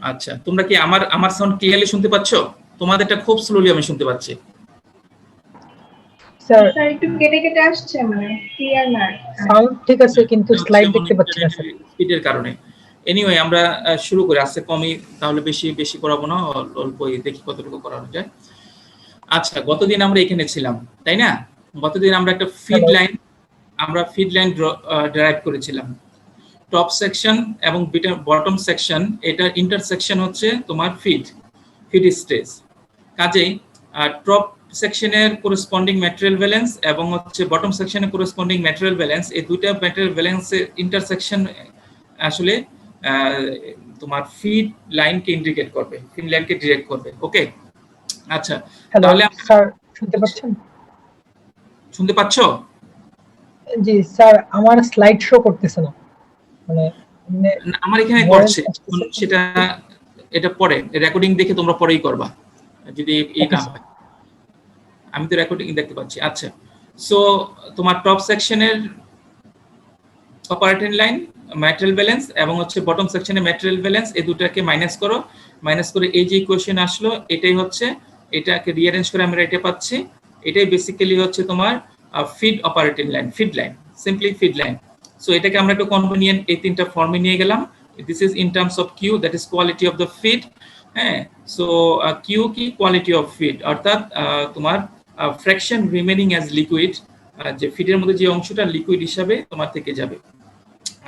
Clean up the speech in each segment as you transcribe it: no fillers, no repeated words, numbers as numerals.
আচ্ছা, তোমরা কি আমার সাউন্ড ক্লিয়ারলি শুনতে পাচ্ছ? তোমাদেরটা খুব স্লোলি আমি শুনতে পাচ্ছি। স্যার একটু কেটে কেটে আসছে, মানে ক্লিয়ার না। সাউন্ড ঠিক আছে, কিন্তু স্লাইড দেখতে পাচ্ছি না স্যার, স্পিডের কারণে। এনিওয়ে, আমরা শুরু করি। আজকে কমই, তাহলে বেশি করাবো না, অল্পই দেখি কতটুকু করানো যায়। আচ্ছা, গতদিন আমরা এখানে ছিলাম, তাই না? গতদিন আমরা একটা ফিড লাইন ড্রাইভ করেছিলাম। টপ সেকশন এবং বটম সেকশন, এটা ইন্টারসেকশন হচ্ছে তোমার ফিড স্টেজ। কাজেই টপ সেকশনের করেসপন্ডিং ম্যাটেরিয়াল ব্যালেন্স এবং হচ্ছে বটম সেকশনের করেসপন্ডিং ম্যাটেরিয়াল ব্যালেন্স, এই দুইটা ম্যাটেরিয়াল ব্যালেন্সের ইন্টারসেকশন আসলে তোমার ফিড লাইনকে ইন্ডিকেট করবে, ফিড লাইনকে ডিরেক্ট করবে। ওকে, আচ্ছা, তাহলে স্যার শুনতে পাচ্ছেন? শুনতে পাচ্ছো? জি স্যার, আমার স্লাইড শো করতেছে না, মানে আমার এখানে করছে সেটা। এটা পরে রেকর্ডিং দেখে তোমরা পরেই করবা যদি এই না হয়। আমি তো রেকর্ডিং দেখতে পাচ্ছি। আচ্ছা, সো তোমার টপ সেকশনের অপারেটিং লাইন ম্যাটেরিয়াল ব্যালেন্স এবং হচ্ছে বটম সেকশনের ম্যাটেরিয়াল ব্যালেন্স, এই দুটাকে মাইনাস করো। মাইনাস করে এই যে ইকুয়েশন আসলো, এটাই হচ্ছে, এটাকে রিঅ্যারেঞ্জ করে আমরা এটা পাচ্ছি। এটাই বেসিক্যালি হচ্ছে তোমার feed operating line, feed line, simply feed line. So এটাকে আমরা একটু কনভেনিয়েন্ট এই তিনটা ফর্মে নিয়ে গেলাম। This is in terms of Q, that is quality of the feed. হ্যাঁ, সো কিউ কি? কোয়ালিটি অফ ফিড, অর্থাৎ তোমার ফ্র্যাকশন রিমেনিং অ্যাজ লিকুইড, যে ফিডের মধ্যে যে অংশটা লিকুইড হিসাবে তোমার থেকে যাবে।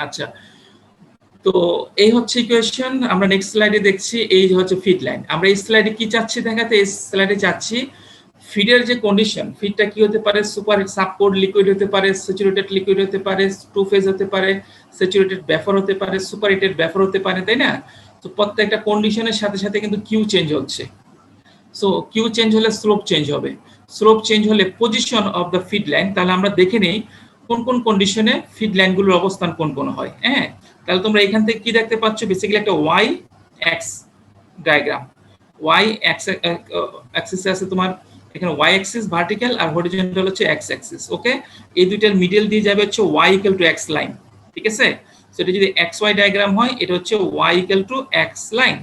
আচ্ছা, তো এই হচ্ছে ইকুয়েশন। আমরা নেক্সট স্লাইডে দেখছি, এই হচ্ছে ফিড লাইন। আমরা এই স্লাইডে কি চাচ্ছি দেখাতে? এই স্লাইডে চাচ্ছি ফিডের যে কন্ডিশন, ফিডটা কি হতে পারে? সুপার সাবকোড লিকুইড হতে পারে, স্যাচুরেটেড লিকুইড হতে পারে, টু ফেজ হতে পারে, স্যাচুরেটেড ভেপর হতে পারে, সুপারহিটেড ভেপর হতে পারে, তাই না? তো প্রত্যেকটা কন্ডিশনের সাথে সাথে কিন্তু কিউ চেঞ্জ হচ্ছে। সো কিউ চেঞ্জ হলে স্লোপ চেঞ্জ হবে, স্লোপ চেঞ্জ হলে position of the feed line. তাহলে আমরা দেখে নেই কোন কোন কন্ডিশনে ফিড লাইনগুলোর অবস্থান কোন কোন হয়। হ্যাঁ, তাহলে তোমরা এখান থেকে কি দেখতে পাচ্ছ? বেসিক্যালি একটা Y X diagram. Y axis আছে তোমার এখানে, ওয়াই অ্যাক্সিস ভার্টিক্যাল আর হরিজন্টাল হচ্ছে এক্স অ্যাক্সিস। ওকে, এই দুইটার মিডল দিয়ে যাবে হচ্ছে Y equal to X line, ঠিক আছে? সো এটা যদি এক্স ওয়াই ডায়াগ্রাম হয়, এটা হচ্ছে Y equal to X line.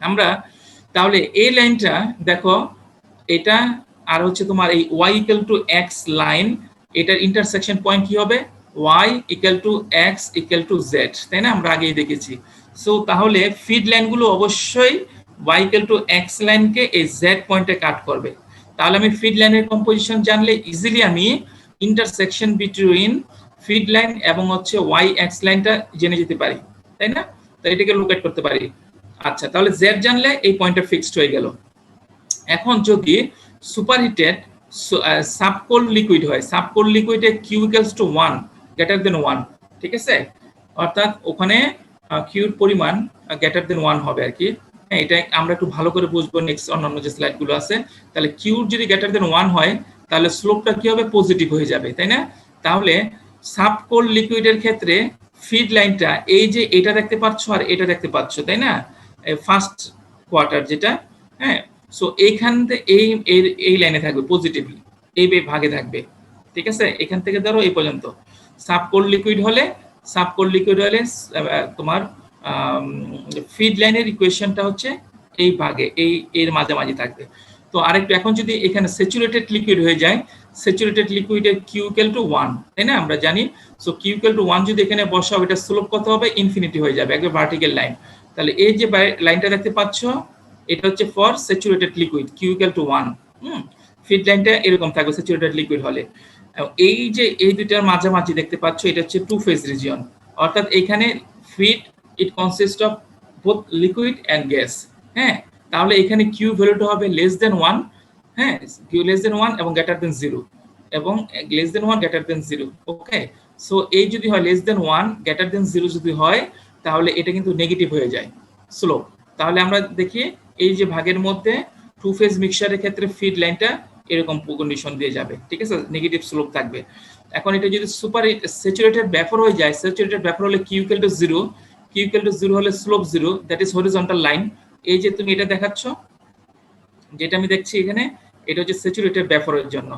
আমরা তাহলে এই লাইনটা দেখো, এটা আর হচ্ছে তোমার এই Y equal to X line, এটার ইন্টারসেকশন পয়েন্ট কি হবে? Y equal to X equal to Z, তাই না? আমরা আগেই দেখেছি। সো তাহলে ফিড লাইনগুলো অবশ্যই ওয়াই ইকুয়াল টু এক্স লাইনকে এই জেড পয়েন্টে কাট করবে। তাহলে আমি ফিড লাইনের কম্পোজিশন জানলে ইজিলি আমি ইন্টারসেকশন বিটুইন ফিড লাইন এবং হচ্ছে ওয়াই এক্স লাইনটা জেনে যেতে পারি, তাই না? তো এটাকে লোকেট করতে পারি। আচ্ছা, তাহলে জেড জানলে এই পয়েন্টটা ফিক্সড হয়ে গেল। এখন যদি সুপারহিটেড সাবকোল্ড লিকুইড হয়, সাবকোল্ড লিকুইডে Q equals to 1 greater than 1, ঠিক আছে? অর্থাৎ ওখানে কিউর পরিমাণ গ্রেটার দেন 1 হবে আর কি। হ্যাঁ, এটা আমরা একটু ভালো করে বুঝবো নেক্সট অন্যান্য যে স্লাইডগুলো আছে। তাহলে কিউর যদি গ্রেটার দেন 1 হয়, তাহলে স্লোপটা কি হবে? পজিটিভ হয়ে যাবে, তাই না? তাহলে সাবকোল্ড লিকুইডের ক্ষেত্রে ফিড লাইনটা এই যে এটা দেখতে পাচ্ছ আর এটা দেখতে পাচ্ছ, তাই না? ফার্স্ট কোয়ার্টার যেটা, হ্যাঁ, সো এইখান থেকে এই লাইনে থাকবে পজিটিভলি, এই ভাগে থাকবে, ঠিক আছে? এখান থেকে ধরো এই পর্যন্ত সাবকোল্ড লিকুইড হলে তোমার ফিড লাইনের ইকুয়েশনটা হচ্ছে এই ভাগে, এর মাঝামাঝি থাকবে। তো আরেকটু, এখন যদি এখানে স্যাচুরেটেড লিকুইড হয়ে যায়, স্যাচুরেটেড লিকুইডের কিউ ইকুয়াল টু 1, তাই না? আমরা জানি। সো কিউ ইকুয়াল টু 1 যদি এখানে বসাও, এটা স্লোপ কত হবে? ইনফিনিটি হয়ে যাবে, একদম ভার্টিক্যাল লাইন। তাহলে এই যে লাইনটা দেখতে পাচ্ছ, এটা হচ্ছে for saturated liquid, Q equal to 1। Feed লাইনটা এরকম থাকবে স্যাচুরেটেড লিকুইড হলে। এই যে এই দুইটার মাঝামাঝি দেখতে পাচ্ছ, এটা হচ্ছে টু ফেজ রিজিয়ন, অর্থাৎ এখানে feed it consist of both liquid and gas. হ্যাঁ, তাহলে এখানে কিউ ভ্যালুটা হবে লেস দেন 1, হ্যাঁ, কিউ লেস দেন 1 এবং গ্রেটার দেন 0, এবং লেস দেন 1 গ্রেটার দেন 0। ওকে, সো এই যদি হয় লেস দেন 1 গ্রেটার দেন 0 যদি হয়, তাহলে এটা কিন্তু নেগেটিভ হয়ে যায়, স্লোপ। তাহলে আমরা দেখি এই যে ভাগের মধ্যে টু ফেজ মিক্সচারের ক্ষেত্রে ফিড লাইনটা এরকম কন্ডিশন দিয়ে যাবে, ঠিক আছে? নেগেটিভ স্লোপ থাকবে। এখন এটা যদি সুপার স্যাচুরেটেড ভেপর হয়ে যায়, স্যাচুরেটেড ভেপর হলে Q equal to 0, Q equal to 0 হলে slope 0, that is horizontal line. এই যে তুমি এটা দেখাচ্ছ, যেটা আমি দেখছি এখানে, এটা হচ্ছে স্যাচুরেটেড ভেপরের জন্য।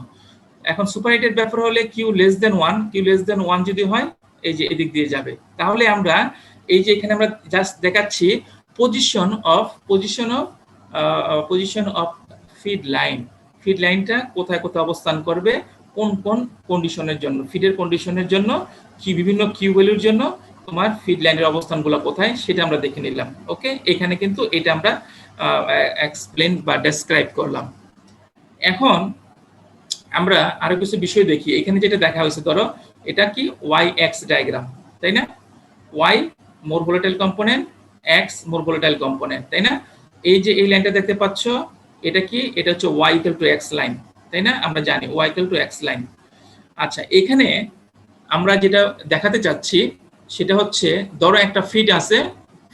এখন সুপারহিটেড ভেপর হলে Q less than 1, Q less than 1 যদি হয়, এই যে এদিক দিয়ে যাবে। তাহলে আমরা এই যে এখানে আমরা জাস্ট দেখাচ্ছি position of feed line. Feed লাইনটা কোথায় কোথায় অবস্থান করবে, কোন কোন কন্ডিশনের জন্য, ফিডের কন্ডিশনের জন্য, কি বিভিন্ন কিউ ভ্যালুর জন্য তোমার ফিড লাইনের অবস্থানগুলো কোথায় সেটা আমরা দেখে নিলাম। ওকে, এখানে কিন্তু এটা আমরা এক্সপ্লেন বা ডেসক্রাইব করলাম। এখন আমরা আরো কিছু বিষয় দেখি। এখানে যেটা দেখা হয়েছে, ধরো এটা কি ওয়াই এক্স ডায়াগ্রাম, তাই না? Y more volatile component, X more volatile component, তাই না? এই যে এই লাইনটা দেখতে পাচ্ছ, এটা কি? এটা হচ্ছে Y equal to X line, তাই না? আমরা জানি Y equal to X line. আচ্ছা, এখানে আমরা যেটা দেখাতে চাচ্ছি সেটা হচ্ছে, ধরো একটা ফিড আছে,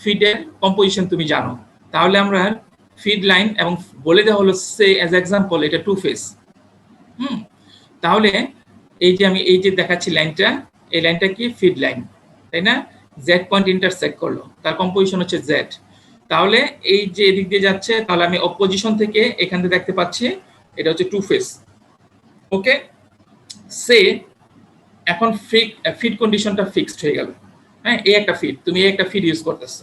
ফিডের কম্পোজিশন তুমি জানো, তাহলে আমরা ফিড লাইন এবং বলে দেওয়া হলো সে অ্যাজ এক্সাম্পল এটা টু ফেজ। তাহলে এই যে আমি এই যে দেখাচ্ছি লাইনটা, এই লাইনটা কি? ফিড লাইন, তাই না? জেড পয়েন্ট ইন্টারসেক্ট করলো, তার কম্পোজিশন হচ্ছে জেড। তাহলে এই যে এদিক দিয়ে যাচ্ছে, তাহলে আমি অপোজিশন থেকে এখান থেকে দেখতে পাচ্ছি এটা হচ্ছে টু ফেজ। ওকে, সে এখন ফিড কন্ডিশনটা ফিক্সড হয়ে গেল। হ্যাঁ, এই একটা ফিড, তুমি এই একটা ফিড ইউজ করতেছো।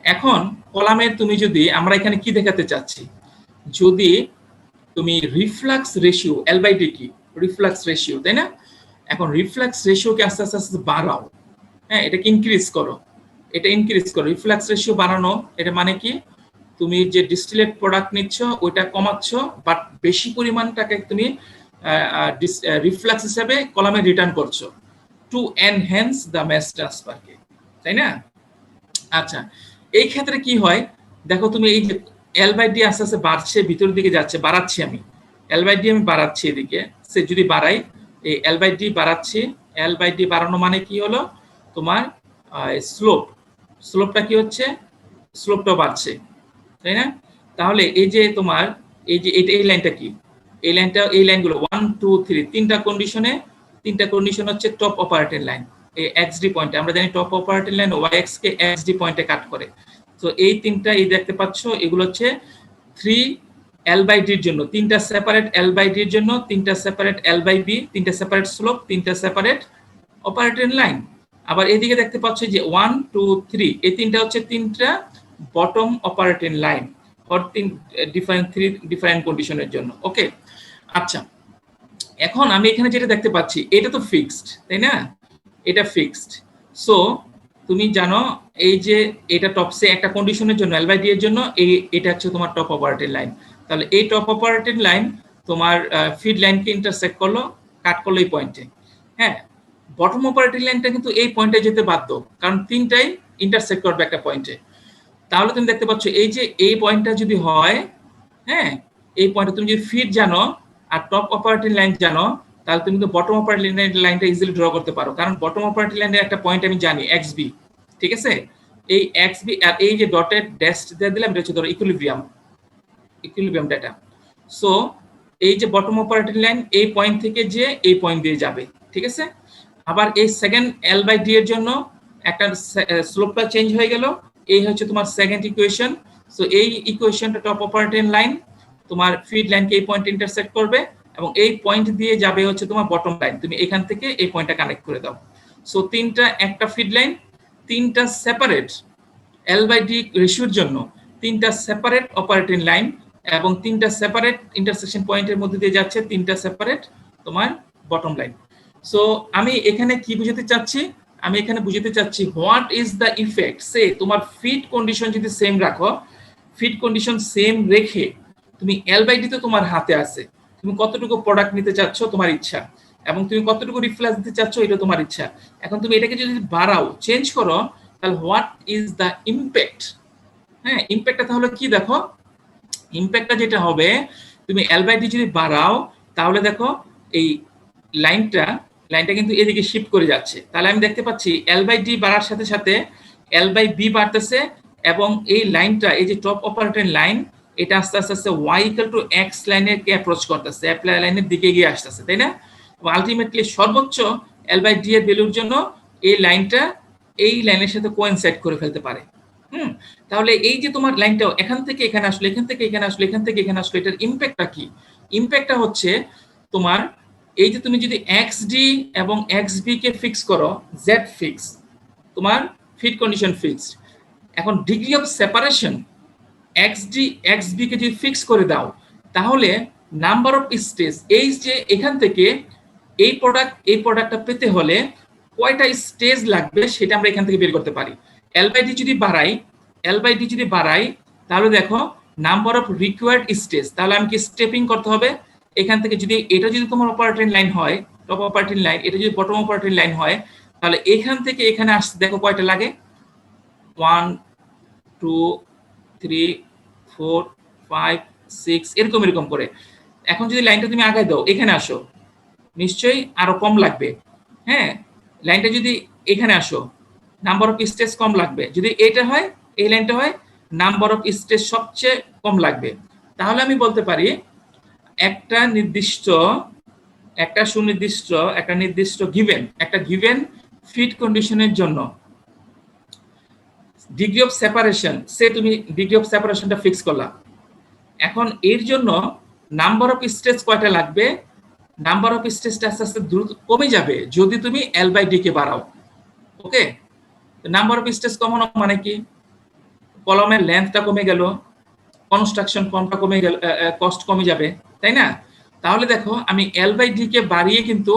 এখন কলামে তুমি যদি, আমরা এখানে কি দেখাতে চাচ্ছি, যদি তুমি reflux ratio, L by D কি? রিফ্লাক্স রেশিও, তাই না? এখন রিফ্লাক্স রেশিওকে আস্তে আস্তে আস্তে বাড়াও, হ্যাঁ, এটাকে ইনক্রিজ করো, এটা ইনক্রিজ করো। রিফ্লাক্স রেশিও বাড়ানো, এটা মানে কি? তুমি যে ডিস্টিলেট প্রোডাক্ট নিচ্ছ ওইটা কমাচ্ছ, বাট বেশি পরিমাণটাকে তুমি রিফ্লাক্স হিসাবে কলামে রিটার্ন করছো, টু এনহ্যান্স দ্য ম্যাস ট্রান্সফারকে, তাই না? আচ্ছা, এই ক্ষেত্রে কি হয় দেখো, তুমি এই যে এল বাই ডি আস্তে আস্তে বাড়ছে, ভিতরের দিকে যাচ্ছে, বাড়াচ্ছি আমি এল বাই ডি, আমি বাড়াচ্ছি এদিকে, সে যদি বাড়াই এই এল বাই ডি বাড়াচ্ছি, এল বাই ডি বাড়ানো মানে কি হলো, তোমার স্লোপটা কি হচ্ছে? স্লোপটাও বাড়ছে, তাই না? তাহলে এই যে তোমার এই যে এই লাইনটা কি? এই লাইনটা, এই লাইনগুলো 1 2 3 তিনটা কন্ডিশন হচ্ছে টপ অপারেটিং লাইন। এই এক্স ডি পয়েন্টে আমরা জানি top operating line Y X কে এক্স ডি পয়েন্টে কাট করে। তো এই তিনটা এই দেখতে পাচ্ছ, এগুলো হচ্ছে 3 এল বাই ডির জন্য, তিনটা সেপারেট এল বাই ডির জন্য, তিনটা সেপারেট এল বাই বি, তিনটা সেপারেট স্লোপ, তিনটা সেপারেট অপারেটিং লাইন। আবার এদিকে দেখতে পাচ্ছ যে 1 2 3 এই তিনটা হচ্ছে তিনটা bottom operating line for different কন্ডিশনের জন্য। ওকে, আচ্ছা, এখন আমি এখানে যেটা দেখতে পাচ্ছি এটা তো ফিক্সড, তাই না? এটা ফিক্সড। সো তুমি জানো এই যে এটা টপসে একটা কন্ডিশনের জন্য এল বাই ডি এর জন্য এটা হচ্ছে তোমার টপ অপারেটিং লাইন। তাহলে এই টপ অপারেটিং লাইন তোমার ফিড লাইনকে ইন্টারসেক্ট করলো, কাট করলো এই পয়েন্টে। হ্যাঁ, বটম অপারেটিং লাইনটা কিন্তু এই পয়েন্টে যেতে বাধ্য, কারণ তিনটাই ইন্টারসেক্ট করবে একটা পয়েন্টে। তাহলে তুমি দেখতে পাচ্ছ এই যে এই পয়েন্টটা যদি হয়, হ্যাঁ, এই পয়েন্টে তুমি যদি ফিড জানো আর টপ অপারেটিং লাইন জানো, তাহলে তুমি তো বটম অপারেটিং লাইনটা ইজিলি ড্র করতে পারো, কারণ বটম অপারেটিং লাইনের একটা পয়েন্ট আমি জানি এক্স বি, ঠিক আছে? এই এক্স বি আর এই যে ডটেড ড্যাশ দিয়ে দিলাম, এটা হচ্ছে ধরো ইকুইলিব্রিয়াম ডাটা। সো এই যে বটম অপারেটিং লাইন এই পয়েন্ট থেকে যে এই পয়েন্ট দিয়ে যাবে, ঠিক আছে? আবার এই সেকেন্ড এল বাই ডি এর জন্য একটা স্লোপটা চেঞ্জ হয়ে গেল, এই হচ্ছে তোমার সেকেন্ড ইকুয়েশন। সো এই ইকুয়েশনটা টপ অপারেটিং লাইন তোমার ফিড লাইনকে এই পয়েন্ট ইন্টারসেক্ট করবে এবং এই পয়েন্ট দিয়ে যাবে হচ্ছে তোমার বটম লাইন, তুমি এখান থেকে এই পয়েন্টটা কানেক্ট করে দাও। সো তিনটা, একটা ফিড লাইন, তিনটা সেপারেট এল বাই ডি রেশিওর জন্য তিনটা সেপারেট অপারেটিং লাইন এবং তিনটা সেপারেট ইন্টারসেকশন পয়েন্টের মধ্যে দিয়ে যাচ্ছে তিনটা সেপারেট তোমার বটম লাইন। সো আমি এখানে কি বুঝাতে চাচ্ছি? আমি এখানে বুঝাতে চাচ্ছি হোয়াট ইজ দ্য ইফেক্ট, সে তোমার ফিড কন্ডিশন যদি সেম রাখো, ফিড কন্ডিশন সেম রেখে তুমি এল বাই ডি তো তোমার হাতে আছে, তুমি কতটুকু প্রোডাক্ট নিতে চাচ্ছ তোমার ইচ্ছা, এবং তুমি কতটুকু রিফ্লেক্স দিতে চাচ্ছ এটা তোমার ইচ্ছা। এখন তুমি এটাকে যদি বাড়াও, চেঞ্জ করো, তাহলে হোয়াট ইজ দ্য ইম্প্যাক্ট? হ্যাঁ, ইম্প্যাক্টটা তাহলে কি? দেখো ইম্প্যাক্টটা যেটা হবে, তুমি এল বাই ডি যদি বাড়াও তাহলে দেখো এই লাইনটা কিন্তু এদিকে শিফট করে যাচ্ছে। তাহলে আমি দেখতে পাচ্ছি এল বাই ডি বাড়ার সাথে সাথে এল বাই বি বাড়তেছে এবং এই লাইনটা, এই যে টপ অপারেটিং লাইন, এটা আস্তে আস্তে আস্তে ওয়াই ইকুয়াল টু এক্স লাইনের কে অ্যাপ্রোচ করতেছে, অ্যাপ্লাই লাইনের দিকে গিয়ে আসতেছে, তাই না? এবং আলটিমেটলি সর্বোচ্চ এল বাই ডি এর ভ্যালুর জন্য এই লাইনটা এই লাইনের সাথে কোইনসাইড করে ফেলতে পারে। তাহলে এই যে তোমার লাইনটাও এখান থেকে এখানে আসলো, এখান থেকে এখানে আসলো, এখান থেকে এখানে আসলো, এটার ইম্প্যাক্টটা কি? ইম্প্যাক্টটা হচ্ছে তোমার এই যে তুমি যদি এক্স ডি এবং এক্স বি কে ফিক্স করো, জেড ফিক্স, তোমার ফিট কন্ডিশন ফিক্সড। এখন ডিগ্রি অফ সেপারেশন xb কে যদি ফিক্স করে দাও তাহলে নাম্বার অফ স্টেজ, এই যে এখান থেকে এই প্রোডাক্টটা পেতে হলে কয়টা স্টেজ লাগবে সেটা আমরা এখান থেকে বের করতে পারি। l/d যদি বাড়াই তাহলে দেখো নাম্বার অফ রিকোয়ার্ড স্টেজ, তাহলে আমি কি স্টেপিং করতে হবে এখান থেকে। যদি এটা যদি তোমার অপারেটিং লাইন হয়, টপ অপারেটিং লাইন, এটা যদি বটম অপারেটিং লাইন হয়, তাহলে এখান থেকে এখানে আসতে দেখো কয়টা লাগে, 1 2 3 4 5 6 এরকম করে। এখন যদি লাইনটা তুমি আগায় দাও, এখানে আসো, নিশ্চয়ই আরো কম লাগবে। হ্যাঁ, লাইনটা যদি এখানে আসো, নাম্বার অফ স্টেজ কম লাগবে। যদি এটা হয়, এই লাইনটা হয়, নাম্বার অফ স্টেজ সবচেয়ে কম লাগবে। তাহলে আমি বলতে পারি একটা নির্দিষ্ট গিভেন ফিট কন্ডিশনের জন্য ডিগ্রি অফ সেপারেশন, তুমি ডিগ্রি অফ সেপারেশনটা ফিক্স করলা। এখন এর জন্য নাম্বার অফ স্টেজ কয়টা লাগবে, নাম্বার অফ স্টেজটা আস্তে আস্তে দ্রুত কমে যাবে যদি তুমি l/d কে বাড়াও। ওকে, নাম্বার অফ স্টেজ কমানো মানে কি, কলমের লেন্থটা কমে গেল, কনস্ট্রাকশন ফর্মটা কমে গেল, কস্ট কমে যাবে, তাই না? তাহলে দেখো আমি l/d কে বাড়িয়ে কিন্তু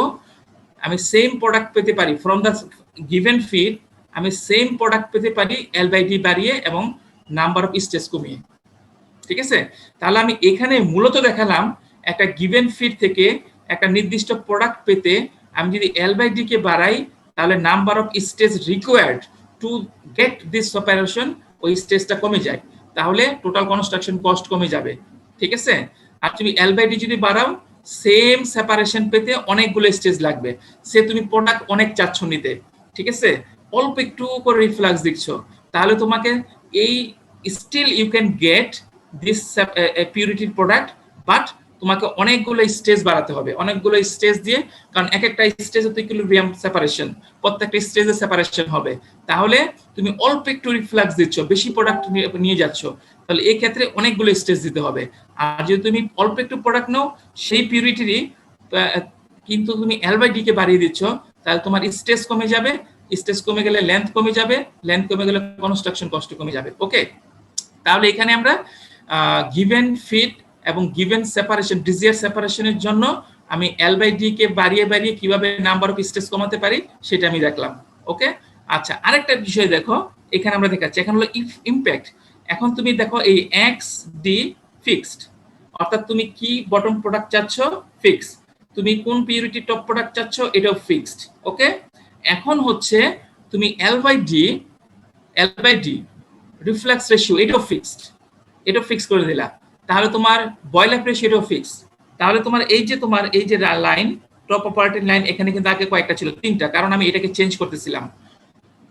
আমি সেম প্রোডাক্ট পেতে পারি ফ্রম দ্য গিভেন ফিট, আমি সেম প্রোডাক্ট পেতে পারি l/d বাড়িয়ে এবং নাম্বার অফ স্টেজ কমিয়ে। ঠিক আছে, তাহলে আমি এখানে মূলত দেখালাম একটা গিভেন ফিট থেকে একটা নির্দিষ্ট প্রোডাক্ট পেতে আমি যদি l/d কে বাড়াই তাহলে number of stage required to get this separation, ওই স্টেজটা কমে যায়, তাহলে টোটাল কনস্ট্রাকশন কস্ট কমে যাবে। ঠিক আছে, আর তুমি l/d যদি বাড়াও সেম সেপারেশন পেতে অনেকগুলো স্টেজ লাগবে, তুমি প্রোডাক্ট অনেক চাচ্ছ নিতে, ঠিক আছে, অল্প একটু করে রিফ্লাক্স দিচ্ছ, তাহলে তোমাকে এই still you can get this পিউরিটির প্রোডাক্ট, বাট তোমাকে অনেকগুলো স্টেজ বাড়াতে হবে, অনেকগুলো স্টেজ দিয়ে, কারণ এক একটা স্টেজে তো ইকুইলিব্রিয়াম সেপারেশন, প্রত্যেকটা স্টেজে সেপারেশন হবে, তাহলে তুমি অল্প একটু রিফ্লাক্স দিচ্ছ, বেশি প্রোডাক্ট নিয়ে যাচ্ছ, তাহলে এই ক্ষেত্রে অনেকগুলো স্টেজ দিতে হবে। আর যদি তুমি অল্প একটু প্রোডাক্ট নাও সেই পিউরিটিরই কিন্তু তুমি l/d কে বাড়িয়ে দিচ্ছ, তাহলে তোমার স্টেজ কমে যাবে, স্টেজ কমে গেলে লেন্থ কমে যাবে, লেন্থ কমে গেলে কনস্ট্রাকশন কস্ট কমে যাবে। ওকে, তাহলে এখানে আমরা গিভেন ফিট এবং গিভেন সেপারেশন, ডিজিয়ার সেপারেশনের জন্য আমি l/d কে বাড়িয়ে কিভাবে নাম্বার অফ স্টেজ কমাতে পারি সেটা আমি দেখলাম। ওকে, আচ্ছা, আরেকটা বিষয় দেখো এখানে আমরা দেখাচ্ছি, এখন হলো ইমপ্যাক্ট। এখন তুমি দেখো এই xd ফিক্সড, অর্থাৎ তুমি কি বটম প্রোডাক্ট চাচ্ছ ফিক্স, তুমি কোন পিউরিটি টপ প্রোডাক্ট চাচ্ছ এটাও ফিক্সড। ওকে, এখন হচ্ছে তুমি l/d রিফ্লাক্স রেশিও এটাও ফিক্স করে দিলা, তাহলে তোমার বয়েল আপ রেশিও এটাও ফিক্স। তাহলে তোমার এই যে লাইন, টপ অপারেটিং লাইন, এখানে কিন্তু আগে কয়েকটা ছিল, 3টা, কারণ আমি এটাকে চেঞ্জ করতেছিলাম,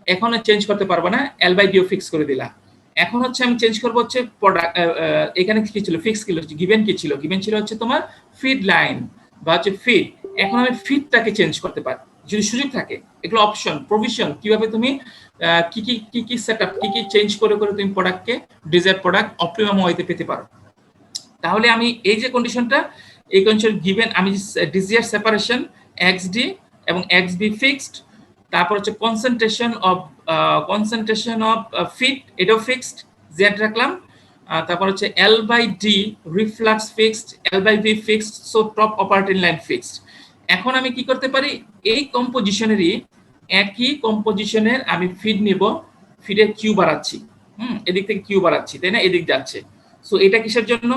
এখন চেঞ্জ করতে পারবো না, l/d ফিক্স করে দিলা। এখন হচ্ছে আমি চেঞ্জ করবো হচ্ছে প্রোডাক্ট, এখানে কি ছিল ফিক্স, কি গিভেন ছিল হচ্ছে তোমার ফিড লাইন বা হচ্ছে ফিড। এখন আমি ফিডটাকে চেঞ্জ করতে পারি যদি সুযোগ থাকে, এগুলো অপশন প্রভিশন, কিভাবে তুমি কি সেটআপ কি চেঞ্জ করে তুমি প্রোডাক্টকে ডিজায়ার প্রোডাক্ট অপটিমাম ওয়েতে পেতে পারো। তাহলে আমি এই যে কন্ডিশনটা, এই কন্ডিশন গিভেন, আমি ডিজিয়ার সেপারেশন xd এবং xb ফিক্সড, তারপর হচ্ছে কনসেন্ট্রেশন অফ ফিট এটাও ফিক্সড, z রাখলাম, তারপর হচ্ছে l/d reflux fixed, l/v fixed, so top operating line fixed. এখন আমি কি করতে পারি, এই কম্পোজিশনেরই একই কম্পোজিশনের আমি ফিড নিব, ফিডের কিউ বাড়াচ্ছি, এদিক থেকে কিউ বাড়াচ্ছি, তাই না, এদিক যাচ্ছে। সো এটা কিসের জন্য,